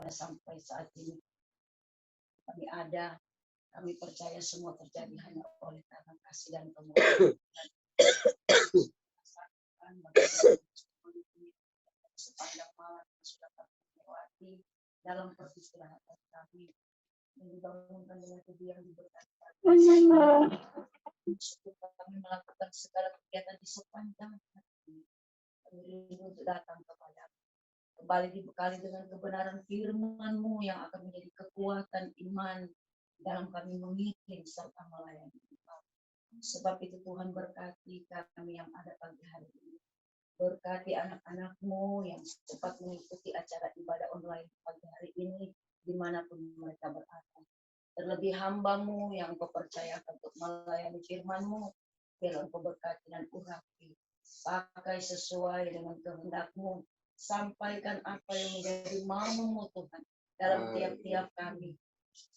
sampai saat ini kami ada, kami percaya semua terjadi hanya oleh karena kasih dan kemurahan. Sepanjang malam sudah kami lewati dalam peristirahatan kami yang dibangunkan dengan tubuh yang diberkati. Kami melakukan segala kegiatan di sepanjang hari. Kami rindu untuk datang kepada kembali dibekali dengan kebenaran firman-Mu yang akan menjadi kekuatan iman dalam kami memimpin serta melayani. Sebab itu Tuhan berkati kami yang ada pagi hari ini. Berkati anak-anak-Mu yang sempat mengikuti acara ibadah online pagi hari ini dimanapun mereka berada. Terlebih hamba-Mu yang Kau percayakan untuk melayani firman-Mu, biar Engkau berkati dan urapi. Pakai sesuai dengan kehendak-Mu. Sampaikan apa yang menjadi mau-Mu Tuhan dalam tiap-tiap kami.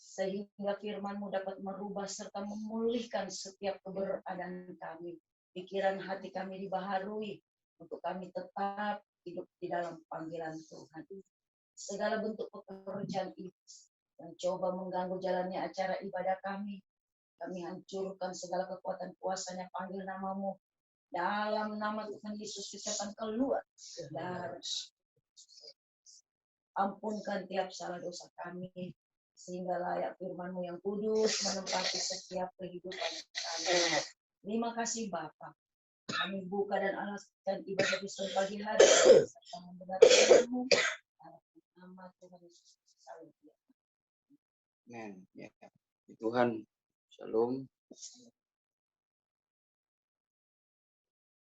Sehingga firman-Mu dapat merubah serta memulihkan setiap keberadaan kami. Pikiran hati kami dibaharui untuk kami tetap hidup di dalam panggilan Tuhan. Segala bentuk pekerjaan iblis yang coba mengganggu jalannya acara ibadah kami hancurkan segala kekuatan kuasanya, panggil nama-Mu. Dalam nama Tuhan Yesus setan keluar dari. Ampunkan tiap salah dosa kami, sehingga layak firman-Mu yang kudus menempati setiap kehidupan kami. Terima kasih Bapa. Kami buka dan alaskan ibadah di pagi hari serta mendengar firman-Mu. Nama Tuhan Yesus selalu. Amen. Ya. Tuhan, Shalom.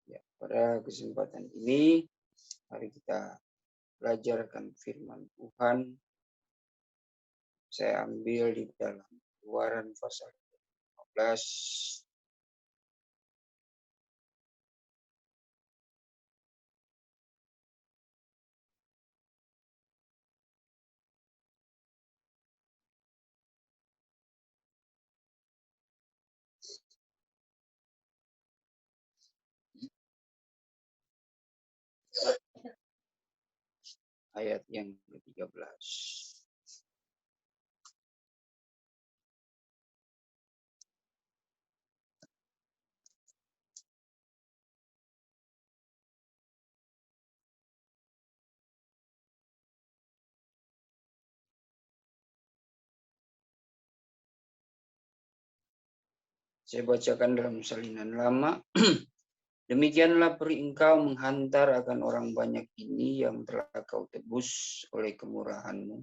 Ya, pada kesempatan ini mari kita belajarkan firman Tuhan. Saya ambil di dalam Keluaran pasal 15. Ayat yang ke-13. Saya bacakan dalam salinan lama. Demikianlah peri engkau menghantar akan orang banyak ini yang telah kau tebus oleh kemurahan-Mu.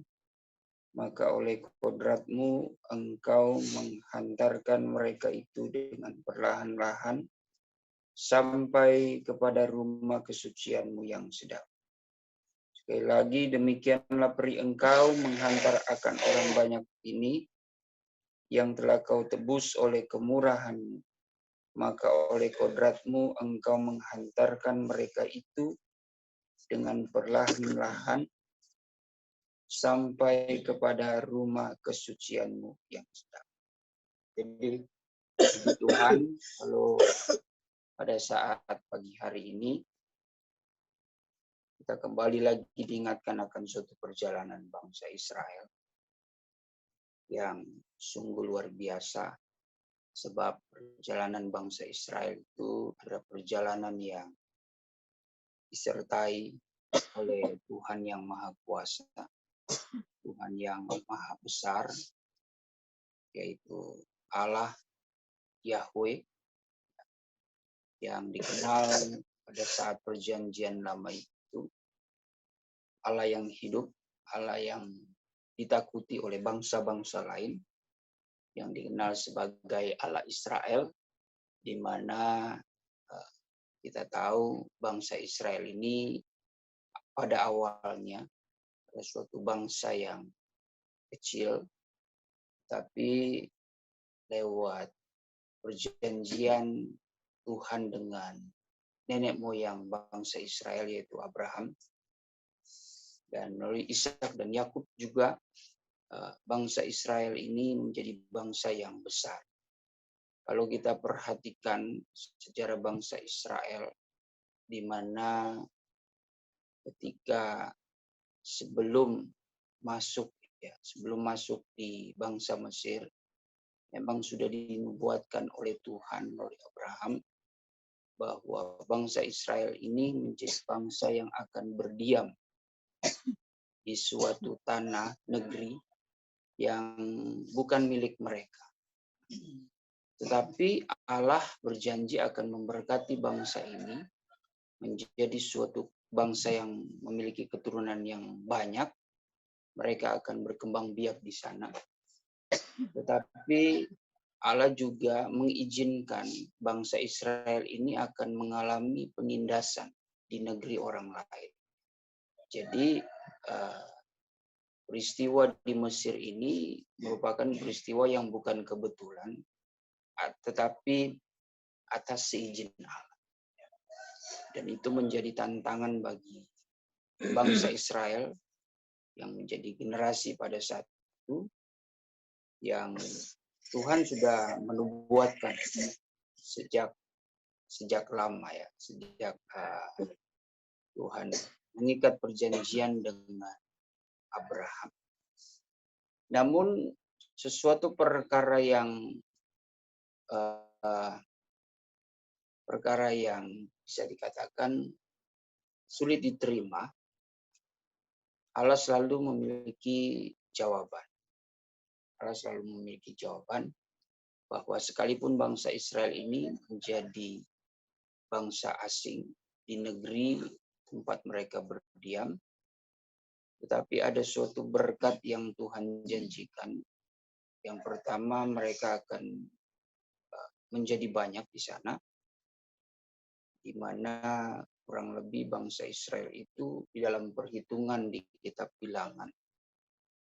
Maka oleh kodrat-Mu engkau menghantarkan mereka itu dengan perlahan-lahan sampai kepada rumah kesucian-Mu yang sedap. Sekali lagi, demikianlah peri engkau menghantar akan orang banyak ini yang telah kau tebus oleh kemurahan-Mu. Maka oleh kodrat-Mu engkau menghantarkan mereka itu dengan perlahan-lahan sampai kepada rumah kesucian-Mu yang sedap. Jadi Tuhan, kalau pada saat pagi hari ini kita kembali lagi diingatkan akan suatu perjalanan bangsa Israel yang sungguh luar biasa, sebab perjalanan bangsa Israel itu adalah perjalanan yang disertai oleh Tuhan yang Maha Kuasa, Tuhan yang Maha Besar, yaitu Allah Yahweh yang dikenal pada saat perjanjian lama itu, Allah yang hidup, Allah yang ditakuti oleh bangsa-bangsa lain, yang dikenal sebagai Allah Israel, di mana kita tahu bangsa Israel ini pada awalnya adalah suatu bangsa yang kecil, tapi lewat perjanjian Tuhan dengan nenek moyang bangsa Israel yaitu Abraham, dan melalui Ishak dan Yakub juga bangsa Israel ini menjadi bangsa yang besar. Kalau kita perhatikan sejarah bangsa Israel, di mana ketika sebelum masuk ya, sebelum masuk di bangsa Mesir, memang sudah dinubuatkan oleh Tuhan oleh Abraham bahwa bangsa Israel ini menjadi bangsa yang akan berdiam di suatu tanah negeri yang bukan milik mereka. Tetapi Allah berjanji akan memberkati bangsa ini menjadi suatu bangsa yang memiliki keturunan yang banyak. Mereka akan berkembang biak di sana. Tetapi Allah juga mengizinkan bangsa Israel ini akan mengalami penindasan di negeri orang lain. Jadi peristiwa di Mesir ini merupakan peristiwa yang bukan kebetulan, tetapi atas seizin Allah. Dan itu menjadi tantangan bagi bangsa Israel yang menjadi generasi pada saat itu, yang Tuhan sudah menubuatkan sejak lama ya, sejak Tuhan mengikat perjanjian dengan Abraham. Namun sesuatu perkara yang bisa dikatakan sulit diterima, Allah selalu memiliki jawaban. Allah selalu memiliki jawaban bahwa sekalipun bangsa Israel ini menjadi bangsa asing di negeri tempat mereka berdiam, tetapi ada suatu berkat yang Tuhan janjikan. Yang pertama, mereka akan menjadi banyak di sana, di mana kurang lebih bangsa Israel itu di dalam perhitungan di kitab Bilangan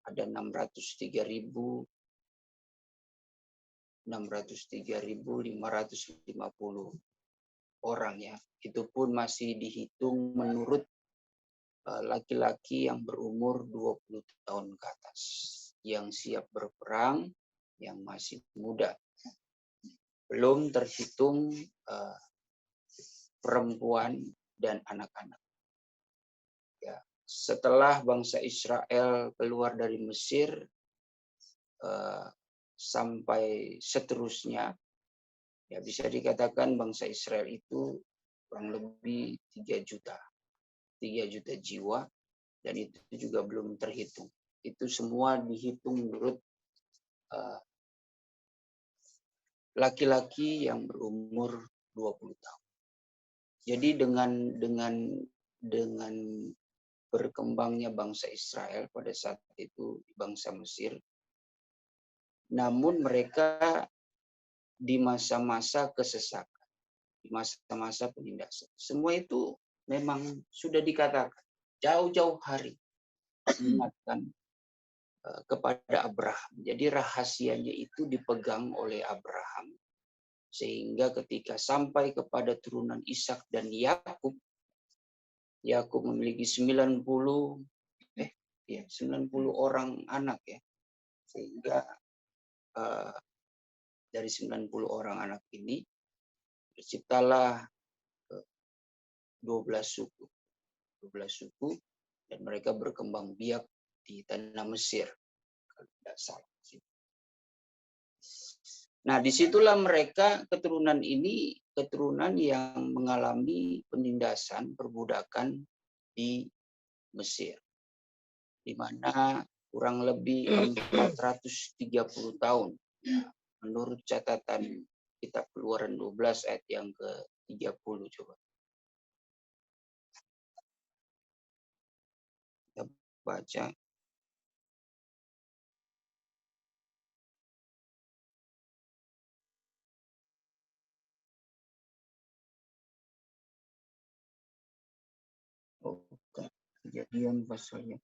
ada 603.550 orang ya. Itu pun masih dihitung menurut laki-laki yang berumur 20 tahun ke atas, yang siap berperang, yang masih muda. Belum terhitung perempuan dan anak-anak. Ya, setelah bangsa Israel keluar dari Mesir sampai seterusnya, ya bisa dikatakan bangsa Israel itu kurang lebih 3 juta jiwa, dan itu juga belum terhitung. Itu semua dihitung menurut laki-laki yang berumur 20 tahun. Jadi dengan berkembangnya bangsa Israel pada saat itu di bangsa Mesir, namun mereka di masa-masa kesesakan, di masa-masa penindasan. Semua itu memang sudah dikatakan jauh-jauh hari, mengingatkan kepada Abraham. Jadi rahasianya itu dipegang oleh Abraham, sehingga ketika sampai kepada turunan Ishak dan Yakub memiliki 90 orang anak ya. Sehingga dari 90 orang anak ini terciptalah 12 suku. 12 suku, dan mereka berkembang biak di tanah Mesir. Kalau tidak salah. Nah, disitulah mereka, keturunan ini, keturunan yang mengalami penindasan, perbudakan di Mesir. Di mana kurang lebih 430 tahun. Menurut catatan kitab Keluaran 12 ayat yang ke-30 coba. Kita baca. Kejadian pasalnya.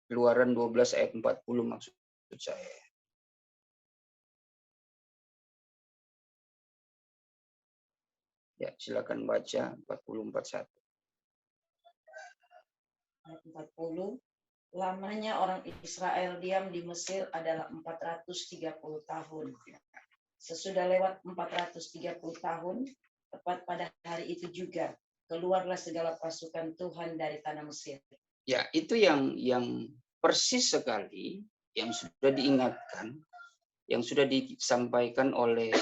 Keluaran 12 ayat 40 maksud saya. Ya, silakan baca 40-41. 40, lamanya orang Israel diam di Mesir adalah 430 tahun. Sesudah lewat 430 tahun, tepat pada hari itu juga, keluarlah segala pasukan Tuhan dari tanah Mesir. Ya, itu yang persis sekali yang sudah diingatkan, yang sudah disampaikan oleh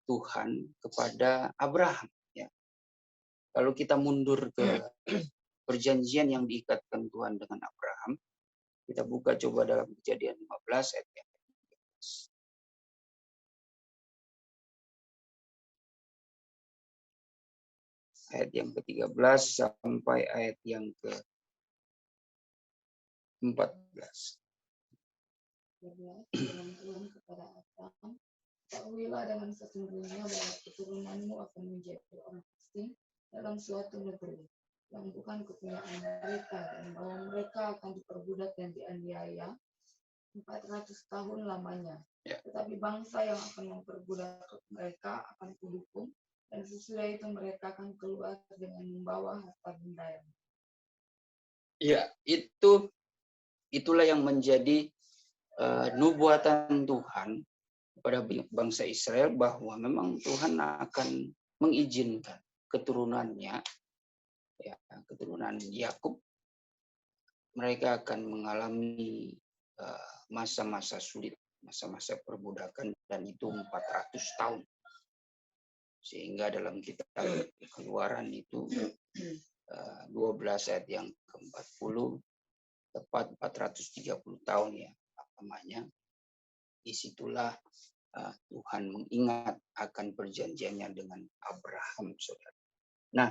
Tuhan kepada Abraham. Ya. Kalau kita mundur ke perjanjian yang diikatkan Tuhan dengan Abraham, kita buka coba dalam Kejadian 15 ayat yang ke-13. Ayat yang ke-13 sampai ayat yang ke-14. Tuhan kepada Abraham, ketahuilah dengan sesungguhnya bahwa keturunanmu akan menjadi orang asing dalam suatu negeri yang bukan kepunyaan mereka, dan bahwa mereka akan diperbudak dan dianiaya 400 tahun lamanya. Ya. Tetapi bangsa yang akan memperbudak mereka akan kudukung, dan sesudah itu mereka akan keluar dengan membawa harta benda yang. Ya, itulah yang menjadi nubuatan Tuhan kepada bangsa Israel, bahwa memang Tuhan akan mengizinkan keturunannya, ya, keturunan Yakub, mereka akan mengalami masa-masa sulit, masa-masa perbudakan, dan itu 400 tahun. Sehingga dalam kitab Keluaran itu 12 ayat yang ke-40, tepat 430 tahun ya namanya. Disitulah Tuhan mengingat akan perjanjiannya dengan Abraham, saudara. Nah,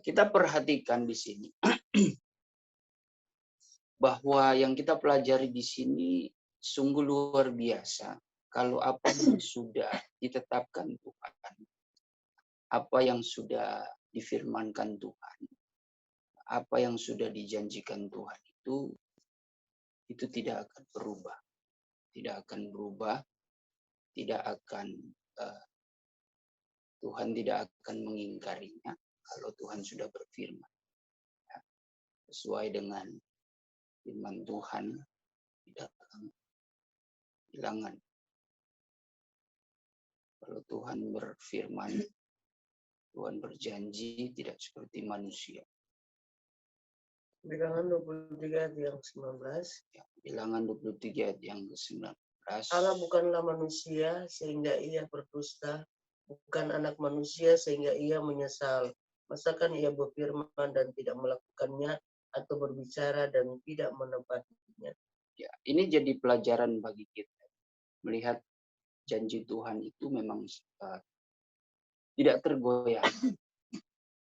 kita perhatikan di sini bahwa yang kita pelajari di sini sungguh luar biasa. Kalau apa yang sudah ditetapkan Tuhan, apa yang sudah difirmankan Tuhan, apa yang sudah dijanjikan Tuhan itu tidak akan berubah. Tidak akan berubah, tidak akan Tuhan tidak akan mengingkarinya kalau Tuhan sudah berfirman. Ya, sesuai dengan firman Tuhan, tidak akan hilangan. Kalau Tuhan berfirman, Tuhan berjanji, tidak seperti manusia. Bilangan 23 ayat yang 19. Ya, Bilangan 23 ayat yang ke-19. Allah bukanlah manusia sehingga ia berdusta, bukan anak manusia sehingga ia menyesal. Masakan ia berfirman dan tidak melakukannya, atau berbicara dan tidak menepatinya. Ya, ini jadi pelajaran bagi kita. Melihat janji Tuhan itu memang tidak tergoyah.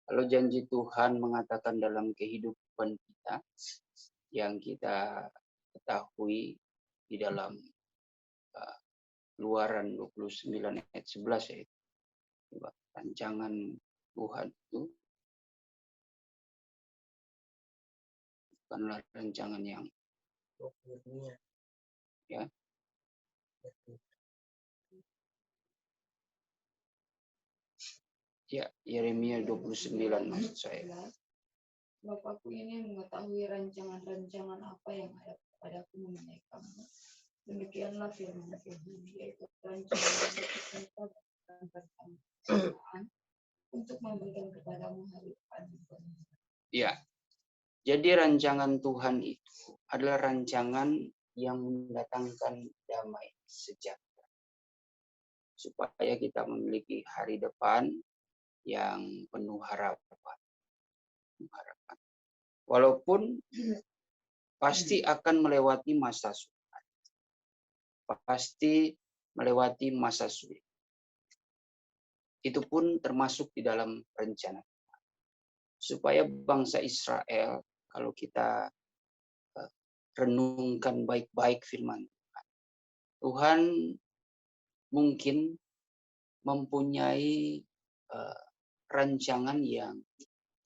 Kalau janji Tuhan mengatakan dalam kehidupan kita, yang kita ketahui di dalam Keluaran 29 ayat 11 ya, rancangan Tuhan itu bukanlah rancangan yang ya. Ya, Yeremia 29 maksud saya. Bapakku ini mengetahui rancangan-rancangan apa yang ada kepadaku mengenai kamu. Demikianlah firman Tuhan, yaitu rancangan untuk memberikan kepadamu hari depan. Ya, jadi rancangan Tuhan itu adalah rancangan yang mendatangkan damai sejahtera, supaya kita memiliki hari depan yang penuh harapan. Walaupun pasti akan melewati masa sulit, pasti melewati masa sulit. Itu pun termasuk di dalam rencana Tuhan. Supaya bangsa Israel, kalau kita renungkan baik-baik firman Tuhan, Tuhan mungkin mempunyai rancangan yang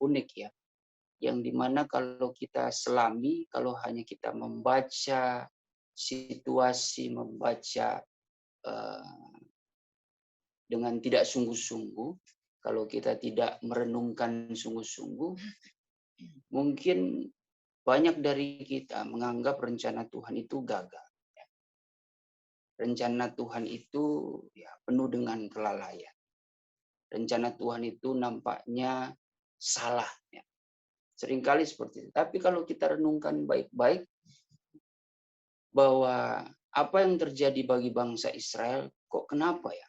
unik ya, yang dimana kalau kita selami, kalau hanya kita membaca situasi, membaca dengan tidak sungguh-sungguh, kalau kita tidak merenungkan sungguh-sungguh, mungkin banyak dari kita menganggap rencana Tuhan itu gagal. Rencana Tuhan itu ya penuh dengan kelalaian. Rencana Tuhan itu nampaknya salah. Ya. Seringkali seperti itu. Tapi kalau kita renungkan baik-baik, bahwa apa yang terjadi bagi bangsa Israel, kok kenapa ya?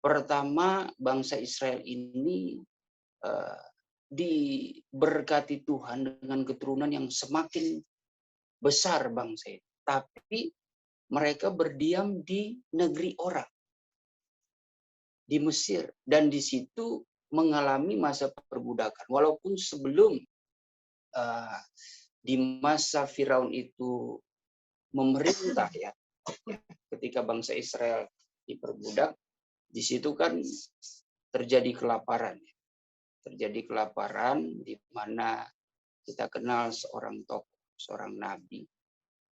Pertama, bangsa Israel ini diberkati Tuhan dengan keturunan yang semakin besar bangsa itu. Tapi mereka berdiam di negeri orang, di Mesir. Dan di situ mengalami masa perbudakan. Walaupun sebelum di masa Firaun itu memerintah ya, ketika bangsa Israel diperbudak, di situ kan terjadi kelaparan. Terjadi kelaparan di mana kita kenal seorang tokoh, seorang nabi,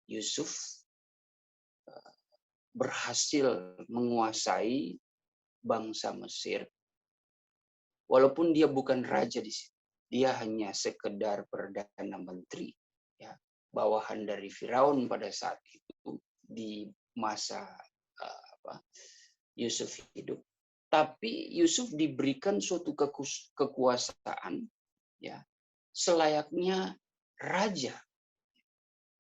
Yusuf, berhasil menguasai bangsa Mesir. Walaupun dia bukan raja di situ, dia hanya sekedar perdana menteri, ya, bawahan dari Firaun pada saat itu di masa Yusuf hidup. Tapi Yusuf diberikan suatu kekuasaan, ya, selayaknya raja.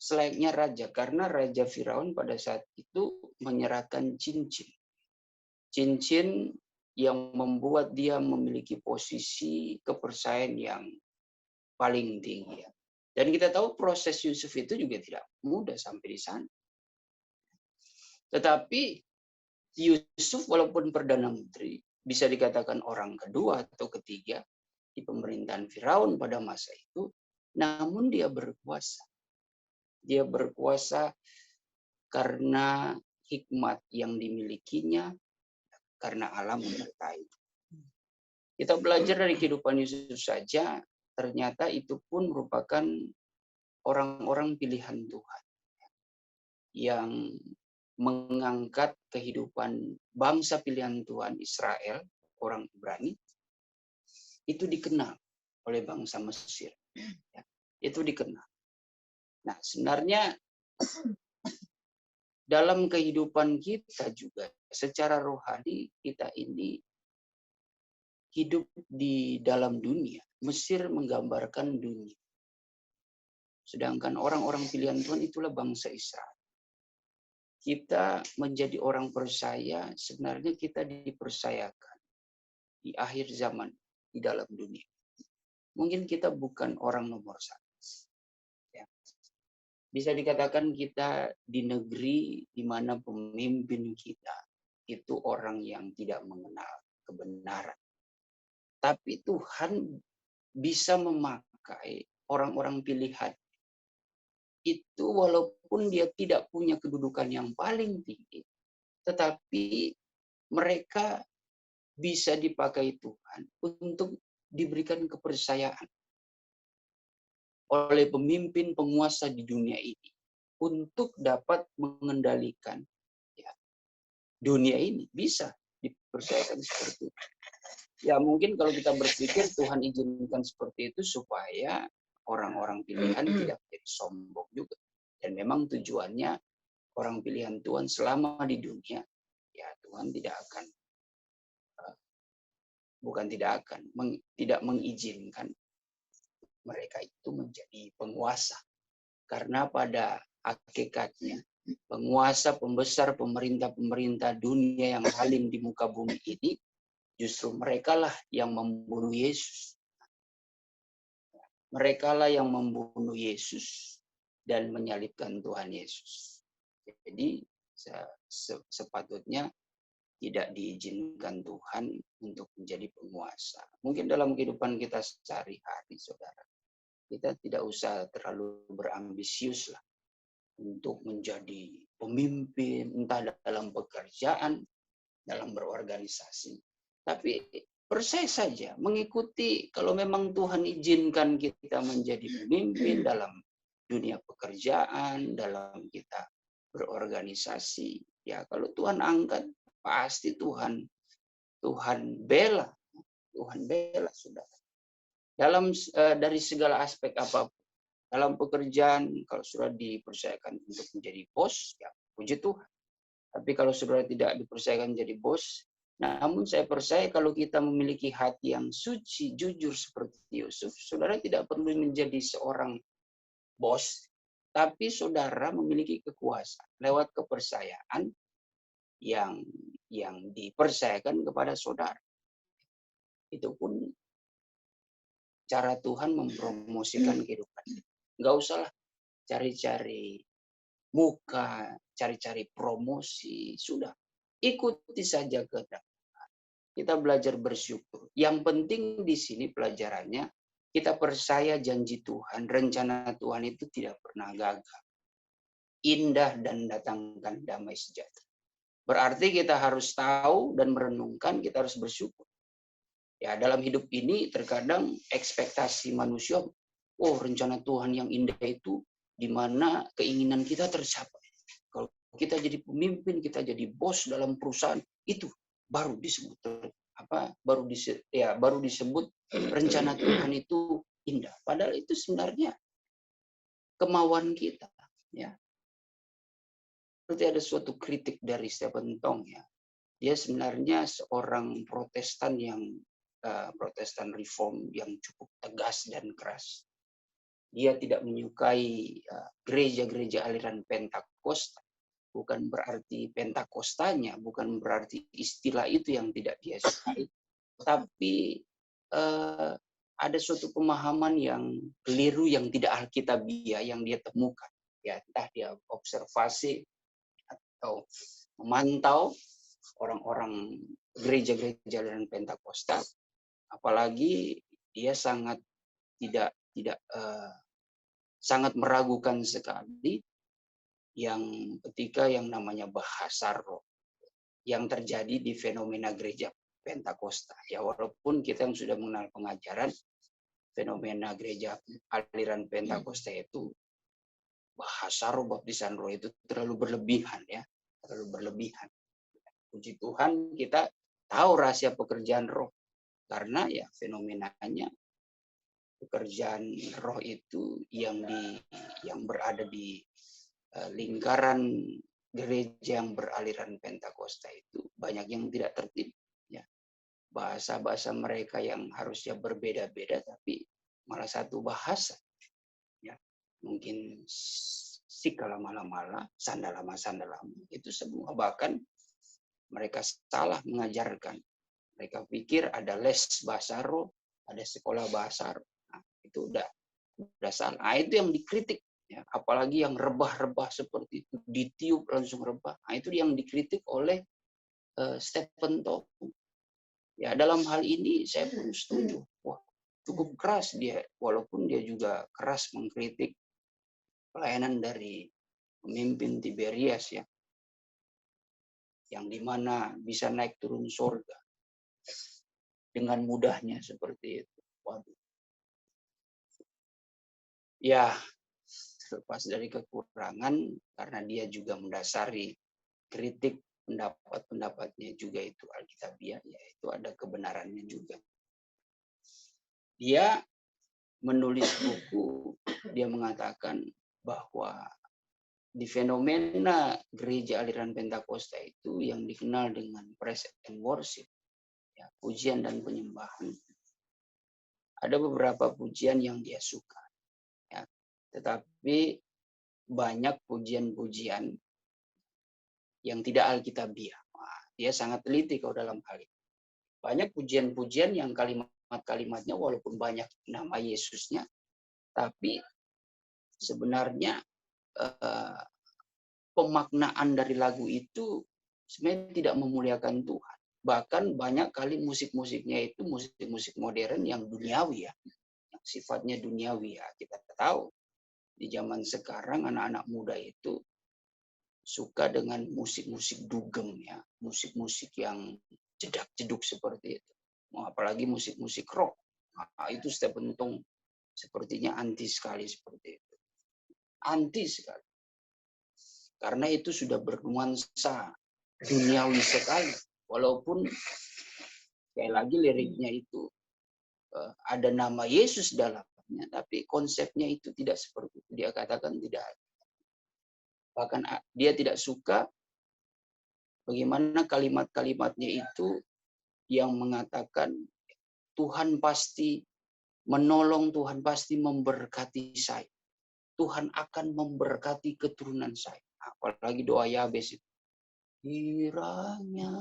Selayaknya raja, karena Raja Firaun pada saat itu menyerahkan cincin. Cincin yang membuat dia memiliki posisi kepercayaan yang paling tinggi. Dan kita tahu proses Yusuf itu juga tidak mudah sampai di sana. Tetapi Yusuf walaupun Perdana Menteri, bisa dikatakan orang kedua atau ketiga di pemerintahan Firaun pada masa itu, namun dia berkuasa. Dia berkuasa karena hikmat yang dimilikinya, karena Allah menyertai. Kita belajar dari kehidupan Yusuf saja, ternyata itu pun merupakan orang-orang pilihan Tuhan yang mengangkat kehidupan bangsa pilihan Tuhan Israel, orang Ibrani, itu dikenal oleh bangsa Mesir. Ya, itu dikenal. Nah, sebenarnya dalam kehidupan kita juga, secara rohani, kita ini hidup di dalam dunia. Mesir menggambarkan dunia. Sedangkan orang-orang pilihan Tuhan itulah bangsa Israel. Kita menjadi orang percaya, sebenarnya kita dipercayakan di akhir zaman di dalam dunia. Mungkin kita bukan orang nomor satu. Ya. Bisa dikatakan kita di negeri di mana pemimpin kita itu orang yang tidak mengenal kebenaran. Tapi Tuhan bisa memakai orang-orang pilihan itu walaupun dia tidak punya kedudukan yang paling tinggi, tetapi mereka bisa dipakai Tuhan untuk diberikan kepercayaan oleh pemimpin penguasa di dunia ini untuk dapat mengendalikan ya, dunia ini. Bisa dipercayakan seperti itu. Ya mungkin kalau kita berpikir Tuhan izinkan seperti itu supaya orang-orang pilihan tidak menjadi sombong juga. Dan memang tujuannya orang pilihan Tuhan selama di dunia, ya Tuhan tidak akan, tidak mengizinkan mereka itu menjadi penguasa. Karena pada hakikatnya, penguasa, pembesar, pemerintah-pemerintah dunia yang halim di muka bumi ini, justru merekalah yang membunuh Yesus. Merekalah yang membunuh Yesus dan menyalibkan Tuhan Yesus. Jadi sepatutnya tidak diizinkan Tuhan untuk menjadi penguasa. Mungkin dalam kehidupan kita sehari-hari, saudara, kita tidak usah terlalu berambisius lah untuk menjadi pemimpin, entah dalam pekerjaan, dalam berorganisasi. Tapi percaya saja, mengikuti kalau memang Tuhan izinkan kita menjadi pemimpin dalam dunia pekerjaan, dalam kita berorganisasi, ya kalau Tuhan angkat, pasti Tuhan bela, saudara. dari segala aspek apapun. Dalam pekerjaan, kalau saudara dipercayakan untuk menjadi bos, ya puji Tuhan. Tapi kalau saudara tidak dipercayakan menjadi bos, namun saya percaya kalau kita memiliki hati yang suci, jujur seperti Yusuf, saudara tidak perlu menjadi seorang bos, tapi saudara memiliki kekuasaan lewat kepercayaan yang dipercayakan kepada saudara. Itu pun cara Tuhan mempromosikan kehidupan. Nggak usahlah cari-cari muka, cari-cari promosi, sudah. Ikuti saja kehendak. Kita belajar bersyukur. Yang penting di sini pelajarannya, kita percaya janji Tuhan, rencana Tuhan itu tidak pernah gagal. Indah dan datangkan damai sejahtera. Berarti kita harus tahu dan merenungkan, kita harus bersyukur. Ya, dalam hidup ini terkadang ekspektasi manusia, oh rencana Tuhan yang indah itu di mana keinginan kita tercapai. Kalau kita jadi pemimpin, kita jadi bos dalam perusahaan, itu baru disebut baru disebut rencana Tuhan itu indah. Padahal itu sebenarnya kemauan kita, ya. Seperti ada suatu kritik dari Stephen Tong, ya. Dia sebenarnya seorang Protestan Protestan Reform yang cukup tegas dan keras. Dia tidak menyukai gereja-gereja aliran Pentakosta. Bukan berarti Pentakostanya, bukan berarti istilah itu yang tidak dia sukai. Tapi ada suatu pemahaman yang keliru, yang tidak alkitabiah, yang dia temukan. Ya, entah dia observasi atau memantau orang-orang gereja-gereja aliran Pentakosta. Apalagi dia sangat sangat meragukan sekali ketika yang namanya bahasa roh yang terjadi di fenomena gereja Pentakosta. Ya, walaupun kita yang sudah mengenal pengajaran fenomena gereja aliran Pentakosta itu bahasa roh, baptisan roh itu terlalu berlebihan, ya, terlalu berlebihan. Puji Tuhan kita tahu rahasia pekerjaan roh. Karena ya fenomenanya pekerjaan roh itu yang berada di lingkaran gereja yang beraliran Pentakosta itu banyak yang tidak tertib, ya. Bahasa-bahasa mereka yang harusnya berbeda-beda tapi malah satu bahasa, ya. Mungkin sikalama-lama, sandalama-sandalama, itu semua bahkan mereka salah mengajarkan. Mereka pikir ada les bahasa roh, ada sekolah bahasa roh. Nah, itu udah salah. Nah, itu yang dikritik. Ya. Apalagi yang rebah-rebah seperti itu, ditiup langsung rebah. Nah, itu yang dikritik oleh Stephen Tong. Ya, dalam hal ini saya pun setuju. Wah, cukup keras dia, walaupun dia juga keras mengkritik pelayanan dari pemimpin Tiberias, ya, yang dimana bisa naik turun surga dengan mudahnya seperti itu. Waduh. Ya, terlepas dari kekurangan, karena dia juga mendasari kritik pendapat-pendapatnya juga itu alkitabiah, yaitu ada kebenarannya juga. Dia menulis buku, dia mengatakan bahwa di fenomena gereja aliran Pentakosta itu yang dikenal dengan praise and worship, ya, pujian dan penyembahan. Ada beberapa pujian yang dia suka, ya, tetapi banyak pujian-pujian yang tidak alkitabiah. Nah, dia sangat teliti kalau dalam hal itu. Banyak pujian-pujian yang kalimat-kalimatnya walaupun banyak nama Yesusnya, tapi sebenarnya pemaknaan dari lagu itu sebenarnya tidak memuliakan Tuhan. Bahkan banyak kali musik-musiknya itu musik-musik modern yang duniawi, ya, yang sifatnya duniawi, ya. Kita tahu di zaman sekarang anak-anak muda itu suka dengan musik-musik dugem, ya, musik-musik yang jedak-jeduk seperti itu. Apalagi musik-musik rock. Nah, itu Stephen Tong sepertinya anti sekali seperti itu. Anti sekali. Karena itu sudah bernuansa duniawi sekali. Walaupun sekali lagi liriknya itu ada nama Yesus dalamnya, tapi konsepnya itu tidak seperti itu. Dia katakan tidak. Bahkan dia tidak suka bagaimana kalimat-kalimatnya itu yang mengatakan Tuhan pasti menolong, Tuhan pasti memberkati saya. Tuhan akan memberkati keturunan saya. Apalagi doa Yabes itu. Kiranya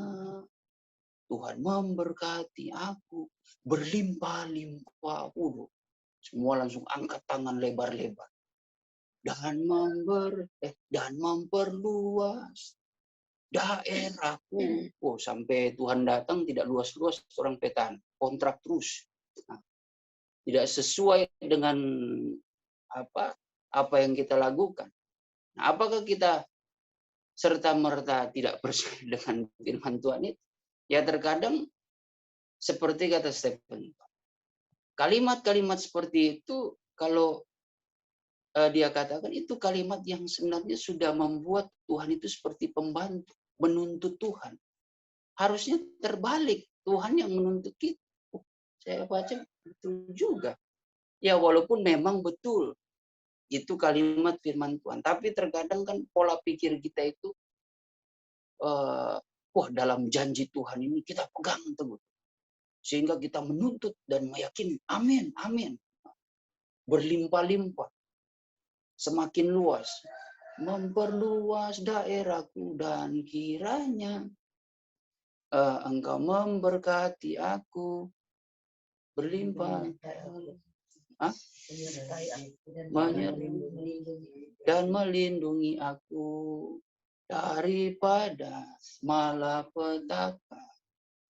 Tuhan memberkati aku berlimpah-limpah. Semua langsung angkat tangan lebar-lebar. Dan memperluas daerahku. Sampai Tuhan datang tidak luas-luas orang petani. Kontrak terus. Nah, tidak sesuai dengan apa yang kita lakukan. Nah, apakah kita serta-merta tidak bersama dengan firman Tuhan itu? Ya terkadang seperti kata Stephen, kalimat-kalimat seperti itu kalau dia katakan itu kalimat yang sebenarnya sudah membuat Tuhan itu seperti pembantu, menuntut Tuhan. Harusnya terbalik, Tuhan yang menuntut kita. Saya baca betul juga. Ya walaupun memang betul itu kalimat firman Tuhan, tapi terkadang kan pola pikir kita itu dalam janji Tuhan ini kita pegang teguh. Sehingga kita menuntut dan meyakini, amin, amin. Berlimpah-limpah. Semakin luas. Memperluas daerahku dan kiranya engkau memberkati aku. Berlimpah. Dan melindungi aku daripada malapetaka.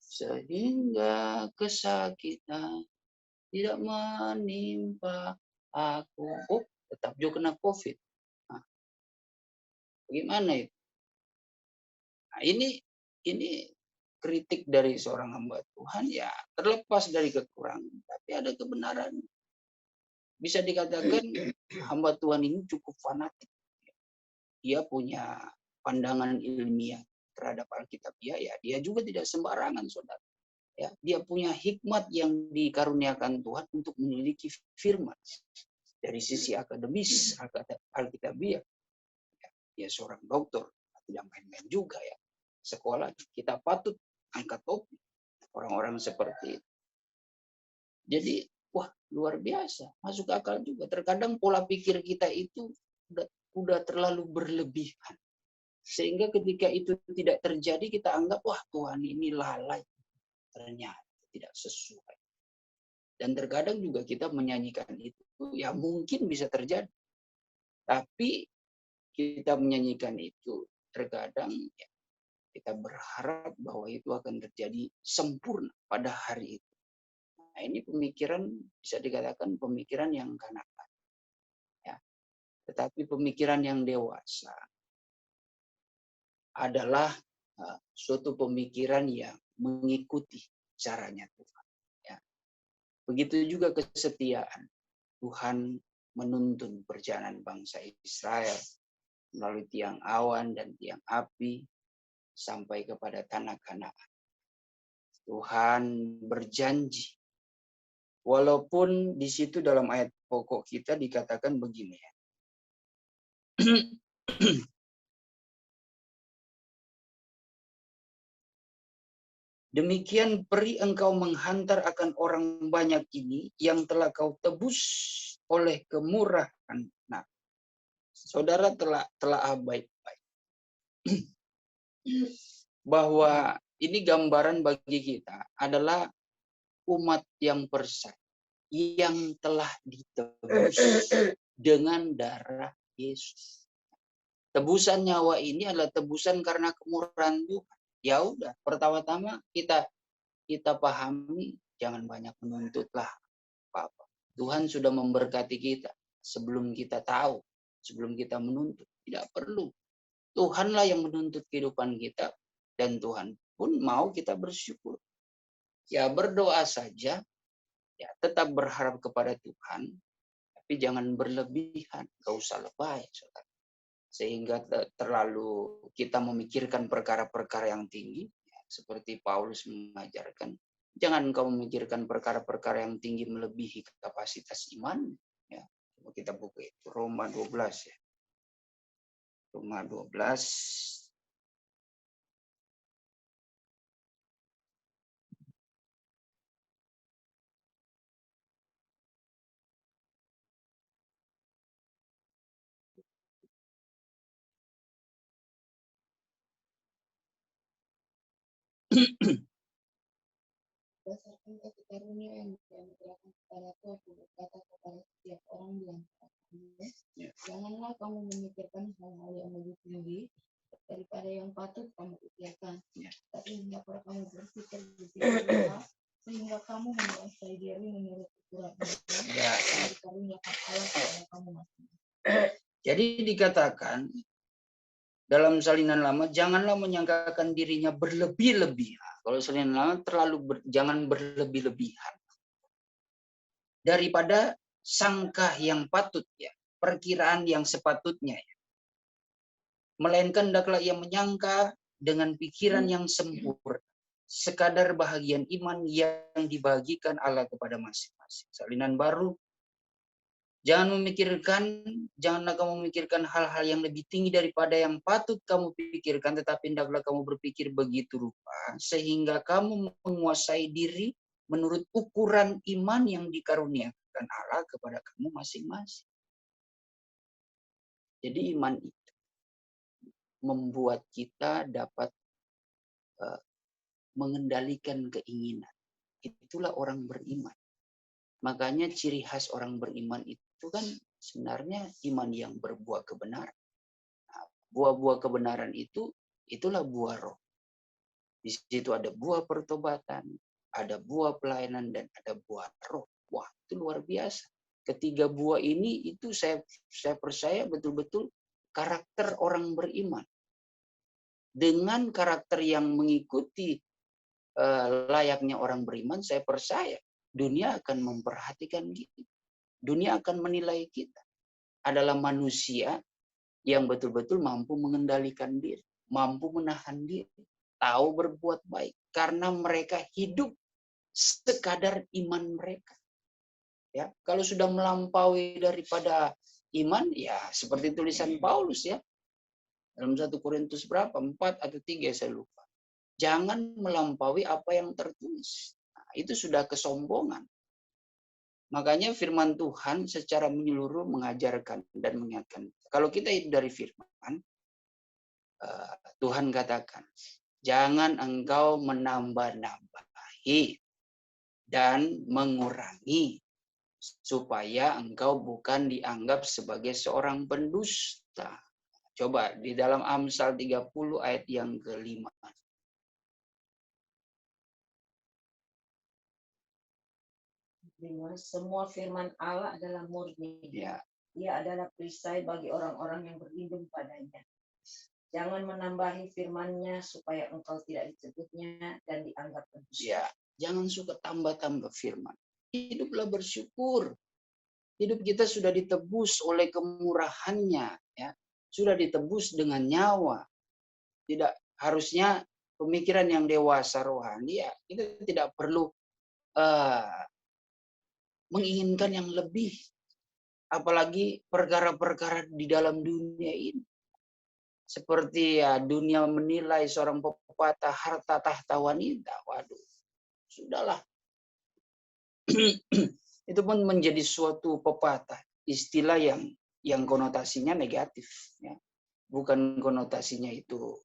Sehingga kesakitan tidak menimpa aku. Tetap juga kena COVID. Nah, bagaimana itu? Nah, ini kritik dari seorang hamba Tuhan ya terlepas dari kekurangan, tapi ada kebenaran. Bisa dikatakan hamba Tuhan ini cukup fanatik. Dia punya pandangan ilmiah terhadap Alkitab. Ya, dia juga tidak sembarangan, saudara. Ya, dia punya hikmat yang dikaruniakan Tuhan untuk memiliki firman. Dari sisi akademis, Alkitabiah, dia seorang doktor, tidak main-main juga ya. Sekolah kita patut angkat topi orang-orang seperti itu. Jadi, luar biasa, masuk akal juga. Terkadang pola pikir kita itu udah terlalu berlebihan. Sehingga ketika itu tidak terjadi, kita anggap, Tuhan ini lalai. Ternyata tidak sesuai. Dan terkadang juga kita menyanyikan itu, ya mungkin bisa terjadi. Tapi kita menyanyikan itu, terkadang ya, kita berharap bahwa itu akan terjadi sempurna pada hari itu. Nah, ini pemikiran, bisa dikatakan pemikiran yang kanak-kanak. Ya. Tetapi pemikiran yang dewasa adalah suatu pemikiran yang mengikuti caranya Tuhan. Ya. Begitu juga kesetiaan. Tuhan menuntun perjalanan bangsa Israel melalui tiang awan dan tiang api sampai kepada tanah Kanaan. Tuhan berjanji. Walaupun di situ dalam ayat pokok kita dikatakan begini ya. Demikian peri engkau menghantar akan orang banyak ini yang telah kau tebus oleh kemurahan. Nah, saudara telah baik-baik. Bahwa ini gambaran bagi kita adalah umat yang percaya yang telah ditebus dengan darah Yesus. Tebusan nyawa ini adalah tebusan karena kemurahan Tuhan. Ya udah, pertama-tama kita pahami, jangan banyak menuntutlah apa-apa. Tuhan sudah memberkati kita sebelum kita tahu, sebelum kita menuntut. Tidak perlu. Tuhanlah yang menuntut kehidupan kita dan Tuhan pun mau kita bersyukur. Ya berdoa saja, ya tetap berharap kepada Tuhan, tapi jangan berlebihan, gak usah lebay, saudara. Sehingga terlalu kita memikirkan perkara-perkara yang tinggi, ya, seperti Paulus mengajarkan, Jangan kau memikirkan perkara-perkara yang tinggi melebihi kapasitas iman. Ya, coba kita buka itu Roma 12 ya. Roma 12. Berdasarkan kasih karunia yang dianugerahkan kepadaku, aku berkata kepada setiap orang di antara kamu, Ya. janganlah kamu memikirkan hal-hal yang lebih tinggi daripada yang patut kamu pikirkan. Ya. Tapi hendaklah kamu berpikir rendah, sehingga kamu menguasai diri menurut ukuran Ya. yang dikaruniakan Allah kepada kamu masing-masing. Jadi dikatakan dalam salinan lama, janganlah menyangkakan dirinya berlebih-lebihan. Kalau salinan lama jangan berlebih-lebihan. Daripada sangka yang patut ya, perkiraan yang sepatutnya ya. Melainkan hendaklah ia menyangka dengan pikiran yang sempurna, sekadar bahagian iman yang dibagikan Allah kepada masing-masing. Salinan baru, janganlah kamu memikirkan hal-hal yang lebih tinggi daripada yang patut kamu pikirkan, tetapi hendaklah kamu berpikir begitu rupa, sehingga kamu menguasai diri menurut ukuran iman yang dikaruniakan Allah kepada kamu masing-masing. Jadi iman itu membuat kita dapat mengendalikan keinginan. Itulah orang beriman. Makanya ciri khas orang beriman itu kan sebenarnya iman yang berbuah kebenaran. Nah, buah-buah kebenaran itulah buah roh. Di situ ada buah pertobatan, ada buah pelayanan, dan ada buah roh. Wah, itu luar biasa. Ketiga buah ini itu saya percaya betul-betul karakter orang beriman. Dengan karakter yang mengikuti layaknya orang beriman, saya percaya dunia akan memperhatikan kita. Dunia akan menilai kita. Adalah manusia yang betul-betul mampu mengendalikan diri, mampu menahan diri, tahu berbuat baik. Karena mereka hidup sekadar iman mereka. Ya, kalau sudah melampaui daripada iman, ya seperti tulisan Paulus ya. Dalam 1 Korintus berapa? 4 atau 3 saya lupa. Jangan melampaui apa yang tertulis. Nah, itu sudah kesombongan. Makanya firman Tuhan secara menyeluruh mengajarkan dan mengingatkan. Kalau kita itu dari firman, Tuhan katakan, jangan engkau menambah-nambahi dan mengurangi, supaya engkau bukan dianggap sebagai seorang pendusta. Coba di dalam Amsal 30 ayat yang ke-5. Semua firman Allah adalah murni. Ya. Ia adalah perisai bagi orang-orang yang berlindung padanya. Jangan menambahi firman-Nya supaya engkau tidak disebutnya dan dianggap pendusta. Ya, jangan suka tambah-tambah firman. Hiduplah bersyukur. Hidup kita sudah ditebus oleh kemurahan-Nya, ya. Sudah ditebus dengan nyawa. Tidak harusnya pemikiran yang dewasa rohani, ya, kita tidak perlu menginginkan yang lebih, apalagi perkara-perkara di dalam dunia ini. Seperti ya dunia menilai seorang pepatah harta tahta wanita. Waduh, sudahlah. Itu pun menjadi suatu pepatah, istilah yang konotasinya negatif, ya. Bukan konotasinya itu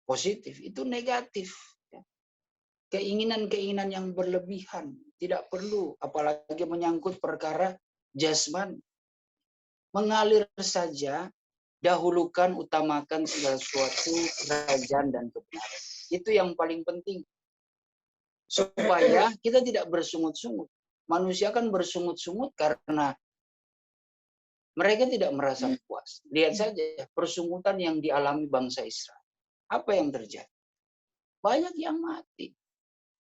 positif, itu negatif. Ya. Keinginan-keinginan yang berlebihan tidak perlu, apalagi menyangkut perkara jasmani. Mengalir saja, dahulukan, utamakan segala sesuatu kerajaan dan kebenaran. Itu yang paling penting. Supaya kita tidak bersungut-sungut. Manusia kan bersungut-sungut karena mereka tidak merasa puas. Lihat saja persungutan yang dialami bangsa Israel. Apa yang terjadi? Banyak yang mati.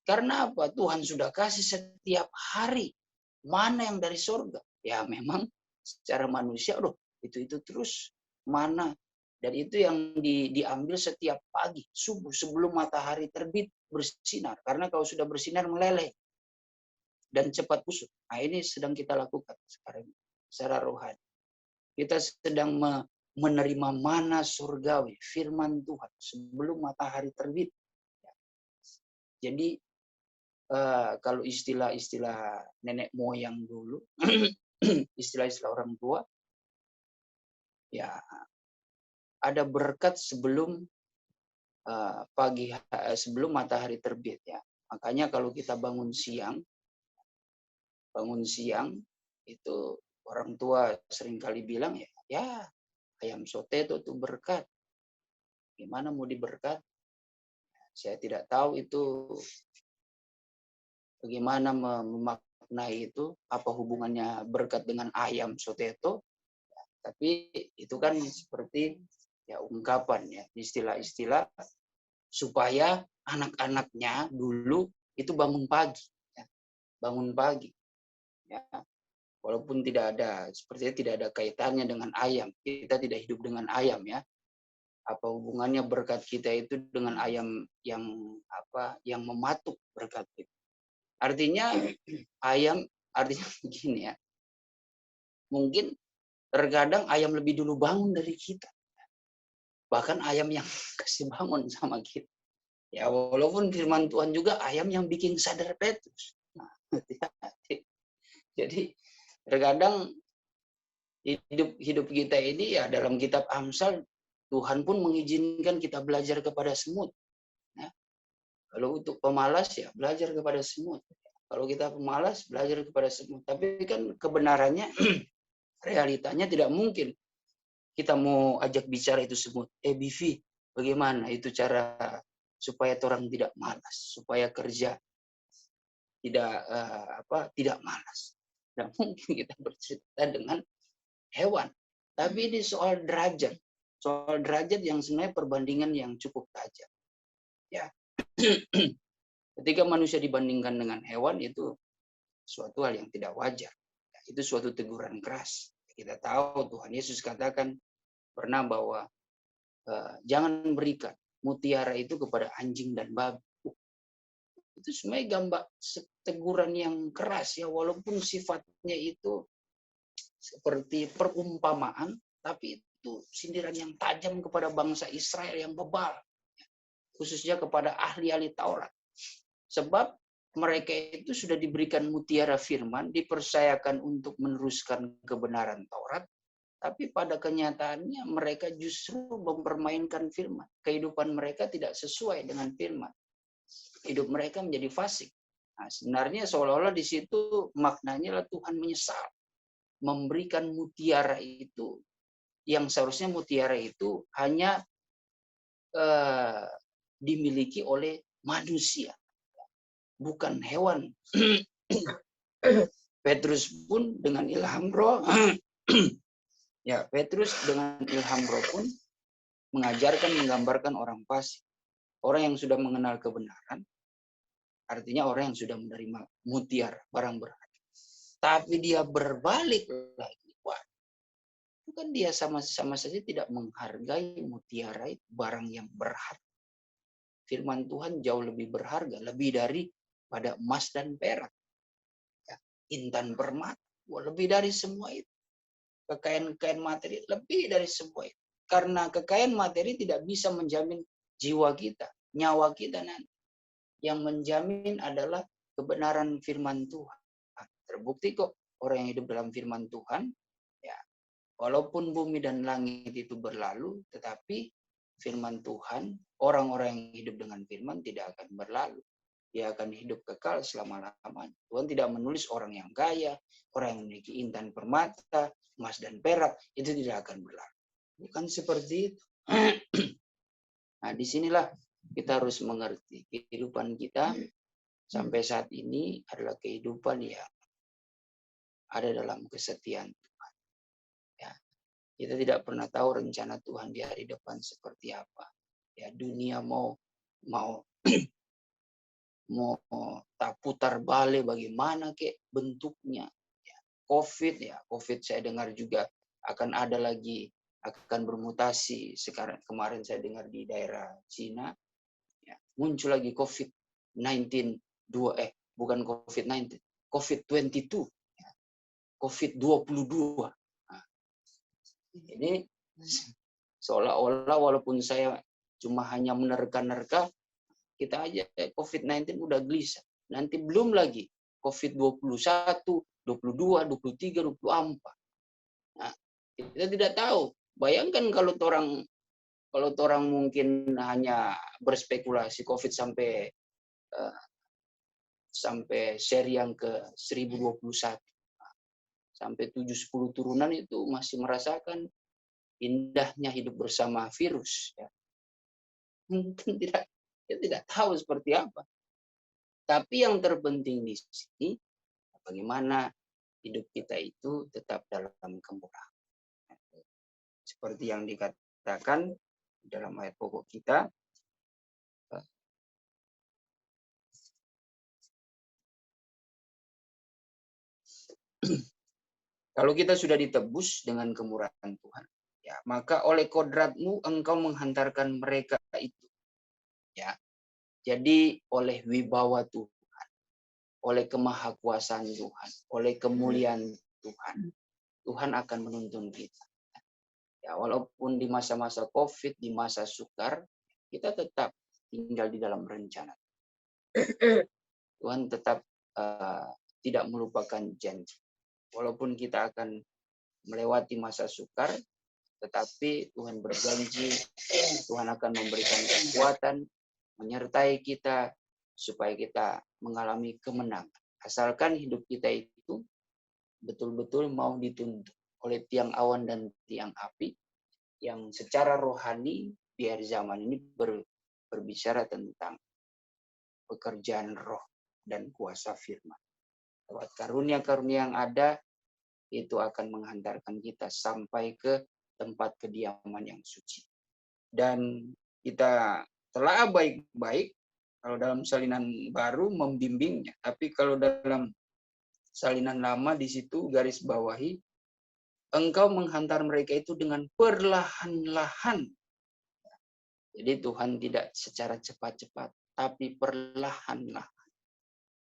Karena apa? Tuhan sudah kasih setiap hari. Mana yang dari surga? Ya memang secara manusia, itu terus mana. Dan itu yang diambil setiap pagi, subuh, sebelum matahari terbit bersinar. Karena kalau sudah bersinar meleleh, dan cepat busuk. Nah, ini sedang kita lakukan sekarang secara rohani. Kita sedang menerima mana surgawi, firman Tuhan sebelum matahari terbit. Jadi kalau istilah-istilah nenek moyang dulu, istilah-istilah orang tua, ya ada berkat sebelum sebelum matahari terbit ya. Makanya kalau kita bangun siang itu orang tua seringkali bilang ya ayam soteto itu berkat. Gimana mau diberkat? Saya tidak tahu itu bagaimana memaknai itu, apa hubungannya berkat dengan ayam soteto. Tapi itu kan seperti ya ungkapan ya, istilah-istilah supaya anak-anaknya dulu itu bangun pagi. Ya. Bangun pagi. Ya. Walaupun sepertinya tidak ada kaitannya dengan ayam. Kita tidak hidup dengan ayam ya. Apa hubungannya berkat kita itu dengan ayam yang mematuk berkat kita. Artinya artinya begini ya. Mungkin terkadang ayam lebih dulu bangun dari kita. Bahkan ayam yang kasih bangun sama kita. Ya walaupun firman Tuhan juga ayam yang bikin sadar Petrus. Nah, hati-hati. Jadi terkadang hidup kita ini ya dalam kitab Amsal Tuhan pun mengizinkan kita belajar kepada semut. Ya. Kalau untuk pemalas ya belajar kepada semut. Kalau kita pemalas belajar kepada semut. Tapi kan kebenarannya realitanya tidak mungkin kita mau ajak bicara itu semut. BV, bagaimana itu cara supaya orang tidak malas, supaya kerja tidak malas. Tidak mungkin kita bercerita dengan hewan. Tapi ini soal derajat yang sebenarnya perbandingan yang cukup tajam. Ya. Ketika manusia dibandingkan dengan hewan itu suatu hal yang tidak wajar. Itu suatu teguran keras. Kita tahu Tuhan Yesus katakan pernah bahwa jangan berikan mutiara itu kepada anjing dan babi. Itu sebenarnya gambar teguran yang keras ya, walaupun sifatnya itu seperti perumpamaan, tapi itu sindiran yang tajam kepada bangsa Israel yang bebal, khususnya kepada ahli-ahli Taurat. Sebab mereka itu sudah diberikan mutiara firman, dipercayakan untuk meneruskan kebenaran Taurat, tapi pada kenyataannya mereka justru mempermainkan firman. Kehidupan mereka tidak sesuai dengan firman. Hidup mereka menjadi fasik. Nah, sebenarnya seolah-olah di situ maknanya adalah Tuhan menyesal. Memberikan mutiara itu, yang seharusnya mutiara itu hanya dimiliki oleh manusia, bukan hewan. Petrus pun dengan ilham roh, ya Petrus dengan ilham roh pun mengajarkan, menggambarkan orang fasik. Orang yang sudah mengenal kebenaran, artinya orang yang sudah menerima mutiara, barang berharga. Tapi dia berbalik lagi. Wah, itu kan dia sama-sama saja tidak menghargai mutiara itu, barang yang berharga. Firman Tuhan jauh lebih berharga, lebih daripada emas dan perak. Ya, intan permata, lebih dari semua itu. Kekayaan-kekayaan materi lebih dari semua itu. Karena kekayaan materi tidak bisa menjamin jiwa kita, nyawa kita nanti. Yang menjamin adalah kebenaran firman Tuhan. Nah, terbukti kok orang yang hidup dalam firman Tuhan, ya walaupun bumi dan langit itu berlalu, tetapi firman Tuhan, orang-orang yang hidup dengan firman tidak akan berlalu. Dia akan hidup kekal selama-lamanya. Tuhan tidak menulis orang yang kaya, orang yang memiliki intan permata, emas dan perak, itu tidak akan berlalu. Bukan seperti itu. Nah, disinilah kita harus mengerti kehidupan kita sampai saat ini adalah kehidupan yang ada dalam kesetiaan Tuhan. Ya, kita tidak pernah tahu rencana Tuhan di hari depan seperti apa. Ya, dunia mau tak putar balik bagaimana bentuknya. Ya, COVID saya dengar juga akan ada lagi, akan bermutasi. Kemarin saya dengar di daerah Cina, ya, muncul lagi COVID-19 bukan COVID-19, COVID-22, COVID-22. Nah, ini seolah-olah walaupun saya cuma hanya menerka-nerka, kita aja COVID-19 udah gelisah. Nanti belum lagi COVID-21, 22, 23, 24. Nah, kita tidak tahu. Bayangkan kalau orang mungkin hanya berspekulasi COVID sampai seri yang ke 1021. Sampai 7-10 turunan itu masih merasakan indahnya hidup bersama virus. Ya. Mungkin kita tidak tahu seperti apa. Tapi yang terpenting di sini, bagaimana hidup kita itu tetap dalam kemurahan. Seperti yang dikatakan dalam ayat pokok kita, kalau kita sudah ditebus dengan kemurahan Tuhan, ya, maka oleh kodratmu engkau menghantarkan mereka itu. Ya. Jadi oleh wibawa Tuhan, oleh kemahakuasaan Tuhan, oleh kemuliaan Tuhan, Tuhan akan menuntun kita. Ya, walaupun di masa-masa COVID, di masa sukar, kita tetap tinggal di dalam rencana. Tuhan tetap tidak melupakan janji. Walaupun kita akan melewati masa sukar, tetapi Tuhan berjanji, Tuhan akan memberikan kekuatan, menyertai kita, supaya kita mengalami kemenangan. Asalkan hidup kita itu betul-betul mau dituntun oleh tiang awan dan tiang api, yang secara rohani di akhir zaman ini berbicara tentang pekerjaan roh dan kuasa firman. Lewat karunia-karunia yang ada, itu akan menghantarkan kita sampai ke tempat kediaman yang suci. Dan kita telah baik-baik kalau dalam salinan baru membimbingnya. Tapi kalau dalam salinan lama di situ garis bawahi, engkau menghantar mereka itu dengan perlahan-lahan. Jadi Tuhan tidak secara cepat-cepat, tapi perlahan-lahan.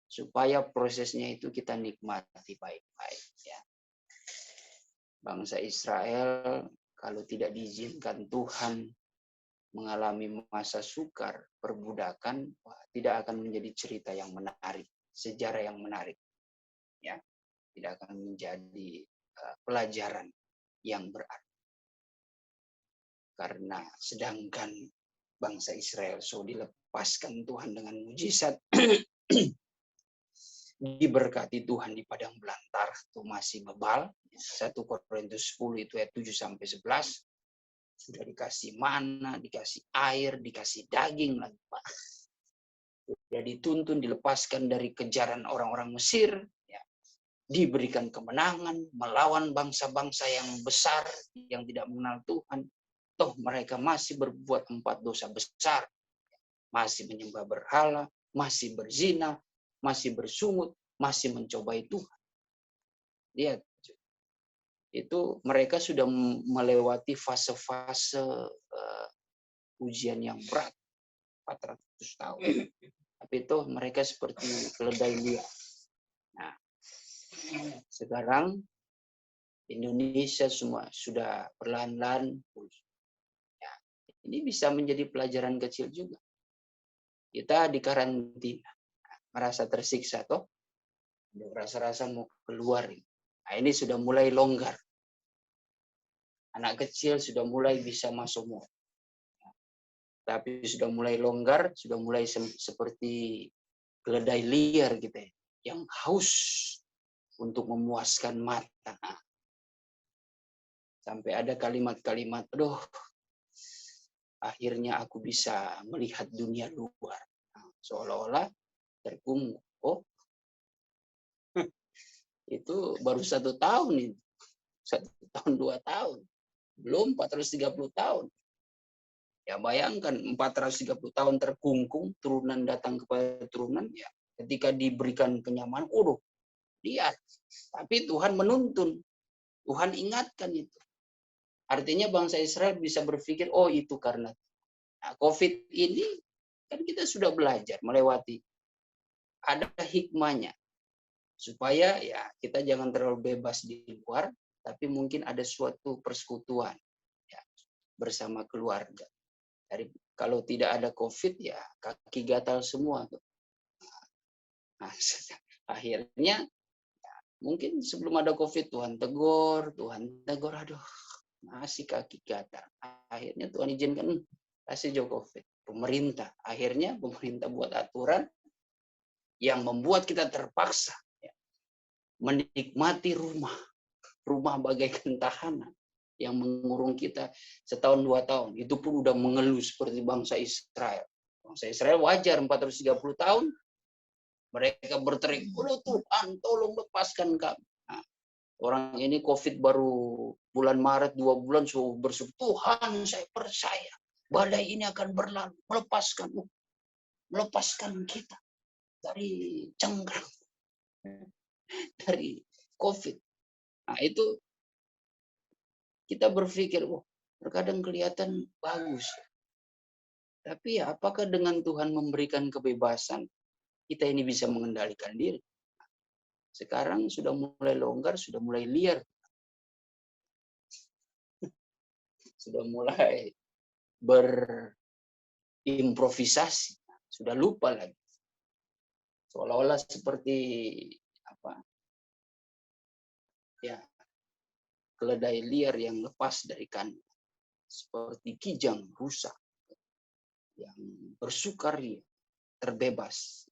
Supaya prosesnya itu kita nikmati baik-baik. Ya. Bangsa Israel kalau tidak diizinkan Tuhan mengalami masa sukar, perbudakan, tidak akan menjadi cerita yang menarik, sejarah yang menarik. Ya, tidak akan menjadi pelajaran yang berarti. Karena sedangkan bangsa Israel dilepaskan Tuhan dengan mujizat, diberkati Tuhan di padang belantara itu masih bebal. 1 Korintus 10 itu ayat 7-11. Sudah dikasih mana, dikasih air, dikasih daging lagi, Pak. Sudah dituntun, dilepaskan dari kejaran orang-orang Mesir, ya. Diberikan kemenangan melawan bangsa-bangsa yang besar yang tidak mengenal Tuhan. Toh mereka masih berbuat 4 dosa besar, masih menyembah berhala, masih berzina, masih bersungut, masih mencobai Tuhan. Lihat, itu mereka sudah melewati fase-fase ujian yang berat, 400 tahun. Tapi itu mereka seperti keledai liar. Nah, sekarang Indonesia semua sudah perlahan-lahan. Ya, ini bisa menjadi pelajaran kecil juga. Kita di karantina, merasa tersiksa toh, rasa-rasa mau keluar. Nah, ini sudah mulai longgar. Anak kecil sudah mulai bisa masuk mall. Tapi sudah mulai longgar, sudah mulai seperti keledai liar gitu ya, yang haus untuk memuaskan mata. Sampai ada kalimat-kalimat, aduh, akhirnya aku bisa melihat dunia luar. Seolah-olah terkungkung. Oh, itu baru 1 tahun ini. 1 tahun, 2 tahun. Belum 430 tahun. Ya bayangkan 430 tahun terkungkung, turunan datang kepada turunan, ya ketika diberikan kenyamanan, lihat. Tapi Tuhan menuntun. Tuhan ingatkan itu. Artinya bangsa Israel bisa berpikir, oh itu karena COVID ini, kan kita sudah belajar melewati. Ada hikmahnya. supaya ya kita jangan terlalu bebas di luar, tapi mungkin ada suatu persekutuan ya, bersama keluarga. Kalau tidak ada COVID ya kaki gatal semua tuh. Nah, akhirnya mungkin sebelum ada COVID Tuhan tegur, aduh masih kaki gatal. Akhirnya Tuhan izinkan kasih jauh COVID. Akhirnya pemerintah buat aturan yang membuat kita terpaksa ya, menikmati rumah bagaikan tahanan yang mengurung kita setahun 2 tahun. Itu pun udah mengeluh seperti bangsa Israel. Bangsa Israel wajar 430 tahun mereka berteriak, "Oh Tuhan, tolong lepaskan kami." Nah, orang ini COVID baru bulan Maret 2 bulan sudah bersyukur, "Tuhan, saya percaya badai ini akan berlalu, melepaskan kita dari cengkram, dari COVID." Nah, itu kita berpikir, wah, terkadang kelihatan bagus. Tapi ya, apakah dengan Tuhan memberikan kebebasan, kita ini bisa mengendalikan diri? Sekarang sudah mulai longgar, sudah mulai liar. Sudah mulai berimprovisasi. Sudah lupa lagi. Seolah-olah seperti apa? Ya, keledai liar yang lepas dari kandang. Seperti kijang rusak yang bersukaria, terbebas.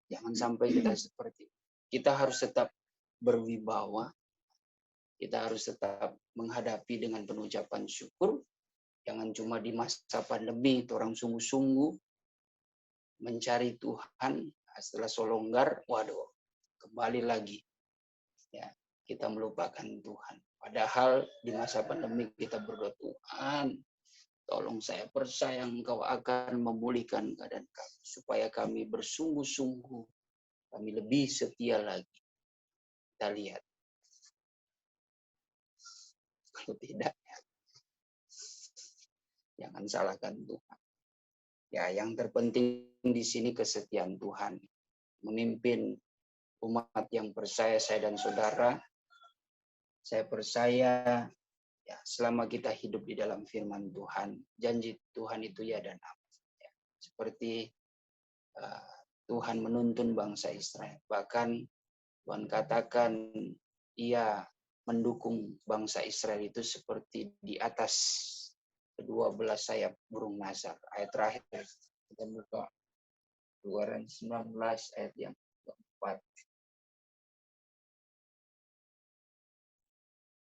Jangan sampai kita seperti itu. Kita harus tetap berwibawa. Kita harus tetap menghadapi dengan penuh ucapan syukur. Jangan cuma di masa pandemi itu orang sungguh-sungguh mencari Tuhan. Setelah solonggar, waduh, kembali lagi. Ya, kita melupakan Tuhan. Padahal di masa pandemi kita berdoa, Tuhan, tolong saya percaya Engkau akan memulihkan keadaan kami. Supaya kami bersungguh-sungguh, kami lebih setia lagi. Kita lihat. Kalau tidak, jangan salahkan Tuhan. Ya, yang terpenting di sini kesetiaan Tuhan. Memimpin umat yang percaya, saya dan saudara. Saya percaya ya, selama kita hidup di dalam firman Tuhan, janji Tuhan itu ya dan amin. Ya, seperti Tuhan menuntun bangsa Israel. Bahkan Tuhan katakan ia mendukung bangsa Israel itu seperti di atas kedua belah sayap burung nasar. Ayat terakhir kita buka Keluaran 19 ayat yang keempat.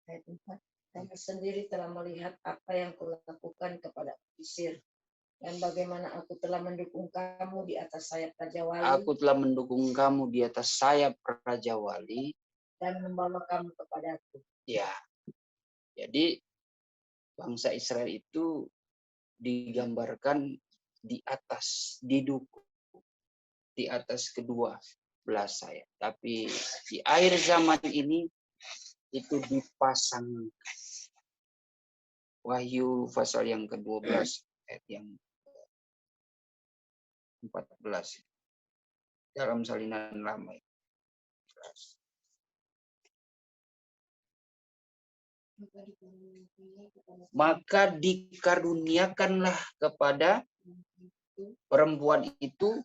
Ayat 4. Kamu sendiri telah melihat apa yang kulakukan kepada Mesir dan bagaimana aku telah mendukung kamu di atas sayap Raja Wali Aku telah mendukung kamu di atas sayap Raja Wali dan membawa kamu kepadaku. ya. Jadi bangsa Israel itu digambarkan di atas, didukung di atas kedua belah sayap. Tapi di akhir zaman ini itu dipasang. Wahyu pasal yang ke-12 ayat yang 14 dalam salinan lama. Maka dikaruniakanlah kepada perempuan itu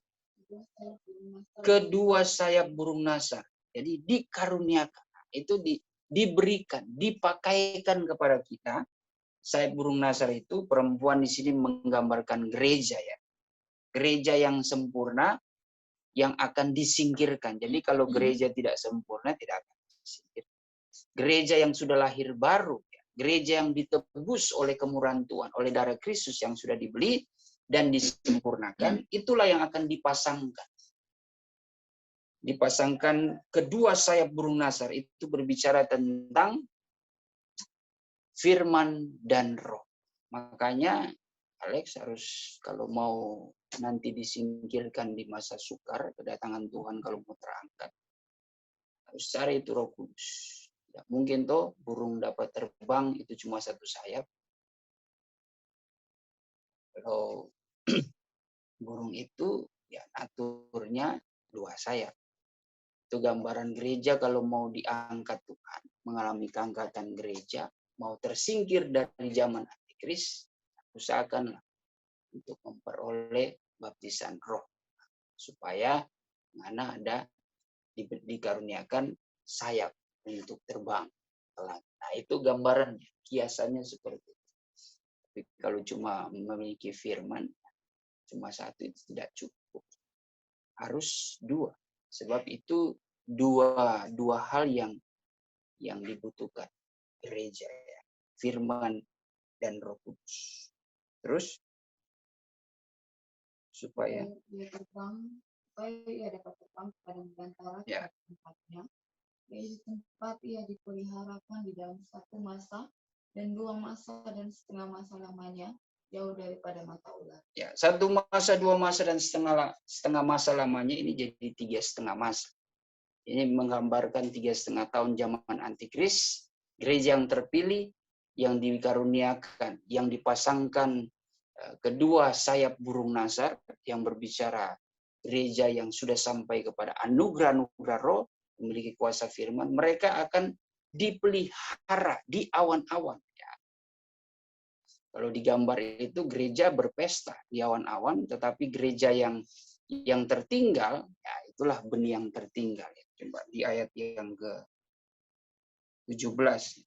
kedua sayap burung nasar. Jadi dikaruniakan. Itu diberikan, dipakaikan kepada kita. Sayap burung nasar itu, perempuan di sini menggambarkan gereja ya. Gereja yang sempurna yang akan disingkirkan. Jadi kalau gereja tidak sempurna tidak akan disingkirkan. Gereja yang sudah lahir baru, ya. Gereja yang ditebus oleh kemurahan Tuhan, oleh darah Kristus yang sudah dibeli dan disempurnakan, itulah yang akan dipasangkan. Dipasangkan kedua sayap burung nasar itu berbicara tentang firman dan roh. Makanya Alex harus kalau mau nanti disingkirkan di masa sukar, kedatangan Tuhan kalau mau terangkat, harus cari itu Roh Kudus. Ya, mungkin toh burung dapat terbang itu cuma satu sayap. Kalau burung itu ya naturnya dua sayap. Itu gambaran gereja kalau mau diangkat Tuhan, mengalami keangkatan gereja, mau tersingkir dari zaman antikris, usahakanlah untuk memperoleh baptisan roh. Supaya mana ada dikaruniakan sayap untuk terbang. Nah itu gambarannya, kiasannya seperti itu. Tapi kalau cuma memiliki firman, cuma satu itu tidak cukup. Harus dua. Sebab itu dua hal yang dibutuhkan gereja ya. Firman dan Roh Kudus. Terus supaya Dia terbang, supaya ia dapat terbang kepada Nugantara Ya. tempatnya. Yaitu tempat ia dipeliharakan di dalam satu masa dan 2 masa dan setengah masa lamanya, jauh daripada mata ular. ya 1 masa, 2 masa dan setengah masa lamanya ini jadi 3,5 masa. Ini menggambarkan 3,5 tahun zaman antikris, gereja yang terpilih, yang dikaruniakan, yang dipasangkan kedua sayap burung Nazar yang berbicara gereja yang sudah sampai kepada anugerah-anugerah roh, memiliki kuasa firman, mereka akan dipelihara di awan-awan. Ya. Kalau digambar itu gereja berpesta di awan-awan, tetapi gereja yang tertinggal, ya itulah benih yang tertinggal. Coba di ayat yang ke-17.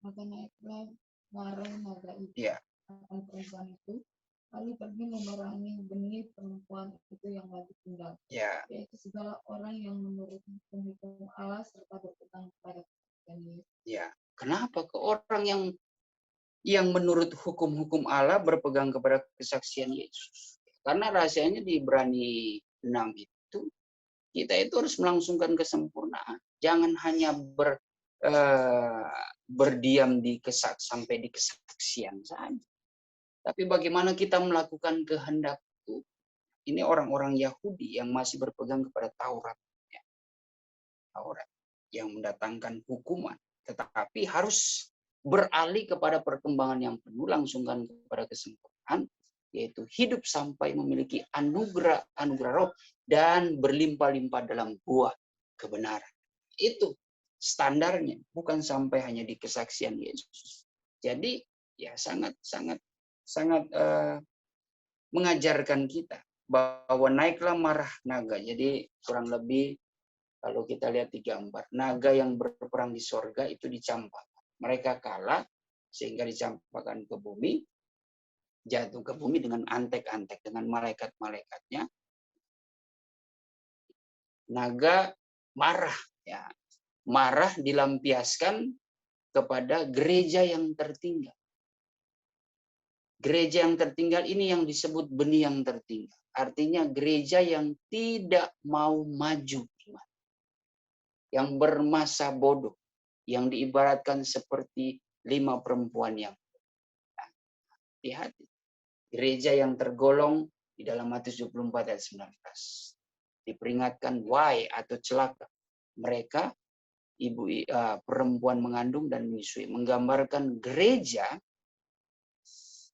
Maka naiklah marah naga itu Ya, akan perempuan itu, lalu pergi memerangi benih perempuan itu yang lagi tinggal, ya, yaitu segala orang yang menurut hukum Allah serta berpegang kepada Yesus. ya. Kenapa ke orang yang menurut hukum-hukum Allah berpegang kepada kesaksian Yesus? Karena rahasianya di Ibrani 6 itu, kita itu harus melangsungkan kesempurnaan. Jangan hanya berdiam sampai di kesaksian saja. Tapi bagaimana kita melakukan kehendak Tuhan? Ini orang-orang Yahudi yang masih berpegang kepada Taurat. Ya. Taurat yang mendatangkan hukuman. Tetapi harus beralih kepada perkembangan yang penuh, langsungkan kepada kesempurnaan, yaitu hidup sampai memiliki anugerah roh dan berlimpah-limpah dalam buah kebenaran. Itu standarnya, bukan sampai hanya di kesaksian Yesus. Jadi ya sangat mengajarkan kita bahwa naiklah marah naga. Jadi kurang lebih kalau kita lihat di gambar, naga yang berperang di sorga itu dicampakkan. Mereka kalah sehingga dicampakkan ke bumi, jatuh ke bumi dengan antek-antek, dengan malaikat-malaikatnya. Naga marah, ya, marah dilampiaskan kepada gereja yang tertinggal. Gereja yang tertinggal ini yang disebut benih yang tertinggal. Artinya gereja yang tidak mau maju, yang bermasa bodoh, yang diibaratkan seperti 5 perempuan yang hati-hati. Gereja yang tergolong di dalam Matius 24 ayat 19. Diperingatkan why atau celaka. Mereka perempuan mengandung dan menyusui, menggambarkan gereja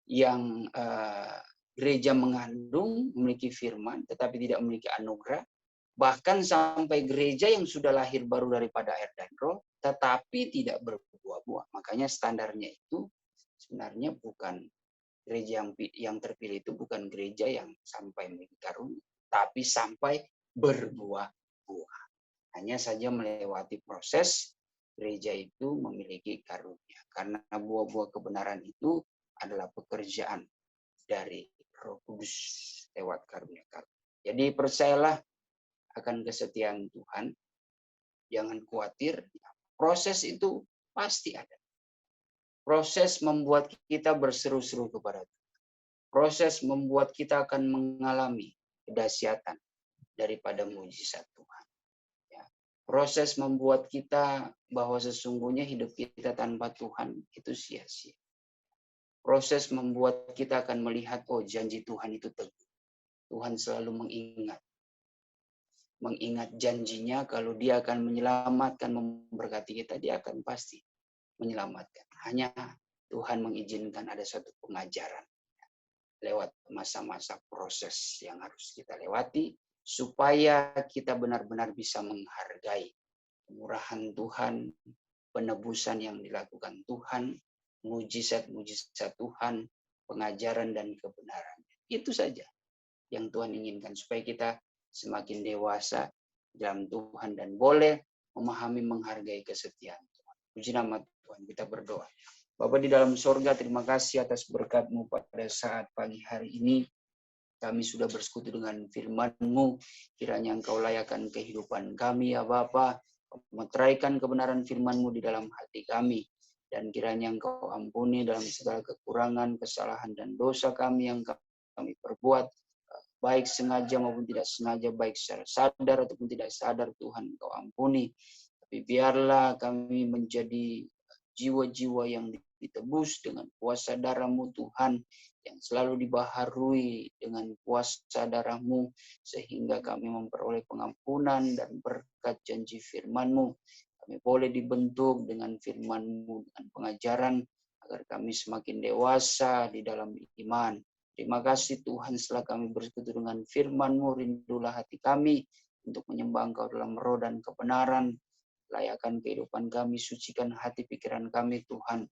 yang gereja mengandung, memiliki firman tetapi tidak memiliki anugerah, bahkan sampai gereja yang sudah lahir baru daripada air dan roh tetapi tidak berbuah-buah. Makanya standarnya itu sebenarnya bukan gereja yang terpilih, itu bukan gereja yang sampai memiliki karunia, tapi sampai berbuah-buah. Hanya saja melewati proses gereja itu memiliki karunia. Karena buah-buah kebenaran itu adalah pekerjaan dari Roh Kudus lewat karunia-karunia. Jadi percayalah akan kesetiaan Tuhan. Jangan khawatir. Proses itu pasti ada. Proses membuat kita berseru-seru kepada Tuhan. Proses membuat kita akan mengalami kedahsyatan daripada mujizat Tuhan. Ya. Proses membuat kita bahwa sesungguhnya hidup kita tanpa Tuhan itu sia-sia. Proses membuat kita akan melihat, oh janji Tuhan itu teguh. Tuhan selalu mengingat janjinya kalau dia akan menyelamatkan, memberkati kita, dia akan pasti menyelamatkan. Hanya Tuhan mengizinkan ada suatu pengajaran lewat masa-masa proses yang harus kita lewati supaya kita benar-benar bisa menghargai kemurahan Tuhan, penebusan yang dilakukan Tuhan, mujizat-mujizat Tuhan, pengajaran dan kebenaran. Itu saja yang Tuhan inginkan, supaya kita semakin dewasa dalam Tuhan dan boleh memahami, menghargai kesetiaan Tuhan. Puji nama Tuhan, kita berdoa. Bapa di dalam sorga, terima kasih atas berkat-Mu pada saat pagi hari ini. Kami sudah bersekutu dengan firman-Mu. Kiranya Engkau layakkan kehidupan kami, ya Bapa. Meteraikan kebenaran firman-Mu di dalam hati kami. Dan kiranya Engkau ampuni dalam segala kekurangan, kesalahan, dan dosa kami yang kami perbuat. Baik sengaja maupun tidak sengaja, baik secara sadar ataupun tidak sadar, Tuhan Engkau ampuni. Tapi biarlah kami menjadi jiwa-jiwa yang ditebus dengan kuasa darah-Mu Tuhan, yang selalu dibaharui dengan kuasa darah-Mu, sehingga kami memperoleh pengampunan dan berkat janji firman-Mu. Kami boleh dibentuk dengan firman-Mu, dengan pengajaran, agar kami semakin dewasa di dalam iman. Terima kasih Tuhan, setelah kami bersekutu dengan firman-Mu, rindulah hati kami untuk menyembah Engkau dalam roh dan kebenaran. Layakkan kehidupan kami, sucikan hati pikiran kami Tuhan.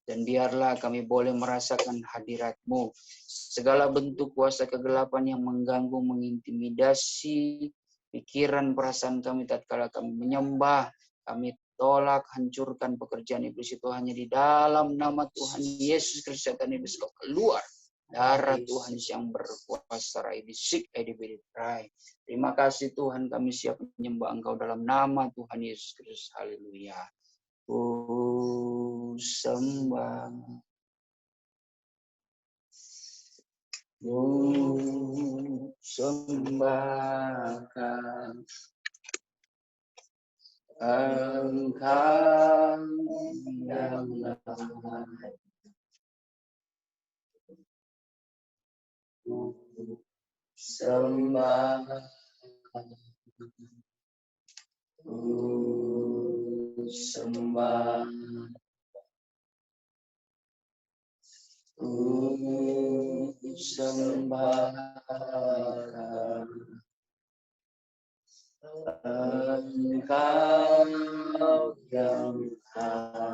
Dan biarlah kami boleh merasakan hadirat-Mu. Segala bentuk kuasa kegelapan yang mengganggu, mengintimidasi pikiran, perasaan kami tatkala kami menyembah, kami tolak, hancurkan pekerjaan iblis itu hanya di dalam nama Tuhan Yesus Kristus. Setan iblis kau keluar. Darah Tuhan yang berkuasa, terima kasih Tuhan, kami siap menyembah Engkau dalam nama Tuhan Yesus Kristus. Haleluya. Ku sembah, ku sembahkan Engkau yang lain. Sembahkan, sembahkan, sembahkan Engkau yang lain.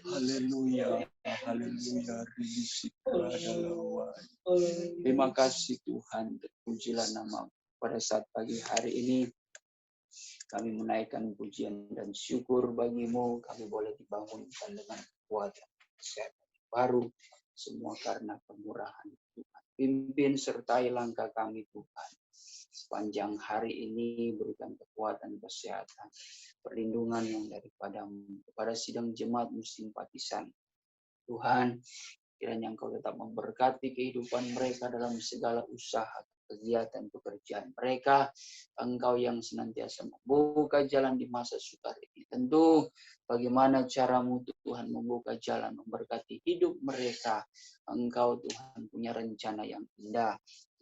Haleluya, haleluya. Terima kasih Tuhan, terpujilah nama. Pada saat pagi hari ini kami menaikkan pujian dan syukur bagimu. Kami boleh dibangunkan dengan kekuatan kesehatan baru. Semua karena kemurahan Tuhan. Pimpin sertai langkah kami Tuhan. Sepanjang hari ini berikan kekuatan kesehatan. Perlindungan yang daripadamu kepada sidang jemaat simpatisan. Tuhan, kiranya Engkau tetap memberkati kehidupan mereka dalam segala usaha, kegiatan, pekerjaan mereka. Engkau yang senantiasa membuka jalan di masa sukar ini. Tentu bagaimana caramu Tuhan membuka jalan, memberkati hidup mereka. Engkau Tuhan punya rencana yang indah.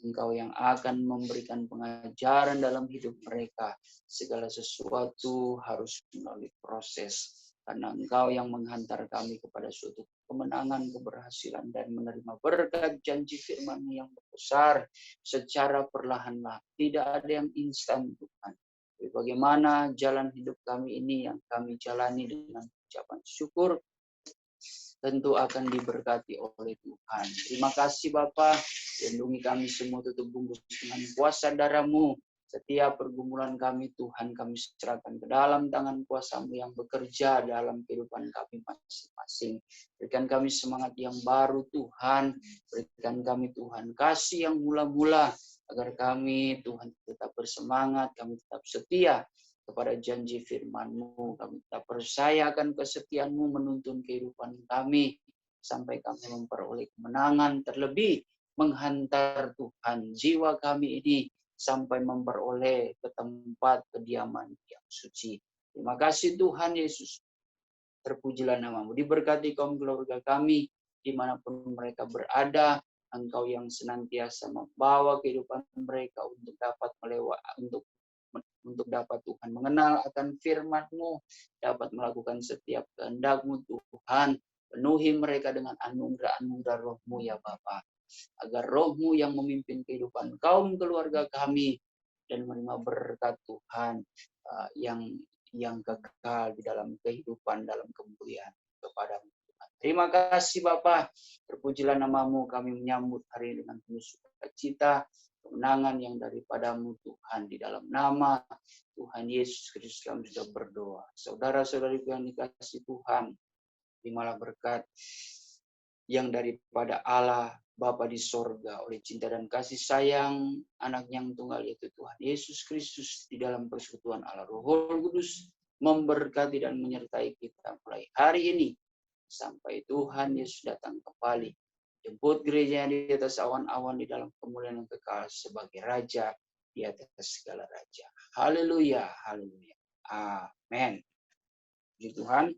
Engkau yang akan memberikan pengajaran dalam hidup mereka. Segala sesuatu harus melalui proses. Karena Engkau yang menghantar kami kepada suatu kemenangan, keberhasilan, dan menerima berkat janji firman-Mu yang besar secara perlahan-lahan. Tidak ada yang instan Tuhan. Tapi bagaimana jalan hidup kami ini yang kami jalani dengan ucapan syukur, tentu akan diberkati oleh Tuhan. Terima kasih Bapa, lindungi kami semua, tutup bungkus dengan kuasa darah-Mu. Setiap pergumulan kami Tuhan kami serahkan ke dalam tangan kuasa-Mu yang bekerja dalam kehidupan kami masing-masing. Berikan kami semangat yang baru Tuhan. Berikan kami Tuhan kasih yang mula-mula. Agar kami Tuhan tetap bersemangat, kami tetap setia kepada janji firman-Mu. Kami tetap percaya akan kesetiaan-Mu menuntun kehidupan kami. Sampai kami memperoleh kemenangan, terlebih menghantar Tuhan jiwa kami ini sampai memperoleh ke tempat kediaman yang suci. Terima kasih Tuhan Yesus. Terpujilah nama-Mu. Diberkati kaum keluarga kami dimanapun mereka berada. Engkau yang senantiasa membawa kehidupan mereka untuk dapat untuk dapat Tuhan mengenal akan firman-Mu, dapat melakukan setiap kehendak-Mu Tuhan. Penuhi mereka dengan anugerah-anugerah Roh-Mu ya Bapa. Agar Roh-Mu yang memimpin kehidupan kaum keluarga kami dan menerima berkat Tuhan yang kekal di dalam kehidupan, dalam kemuliaan kepada-Mu Tuhan. Terima kasih Bapa. Terpujilah nama-Mu, kami menyambut hari ini dengan penuh sukacita, kemenangan yang daripada-Mu Tuhan. Di dalam nama Tuhan Yesus Kristus kami sudah berdoa. Saudara-saudariku yang dikasihi Tuhan, terimalah berkat yang daripada Allah Bapa di sorga oleh cinta dan kasih sayang anak yang tunggal yaitu Tuhan Yesus Kristus di dalam persekutuan Allah Roh Kudus memberkati dan menyertai kita mulai hari ini sampai Tuhan Yesus datang kembali jemput gereja di atas awan-awan di dalam kemuliaan yang kekal sebagai Raja di atas segala raja. Haleluya, haleluya. Amin. Puji Tuhan.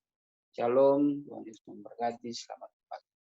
Shalom. Tuhan Yesus memberkati. Selamat pagi.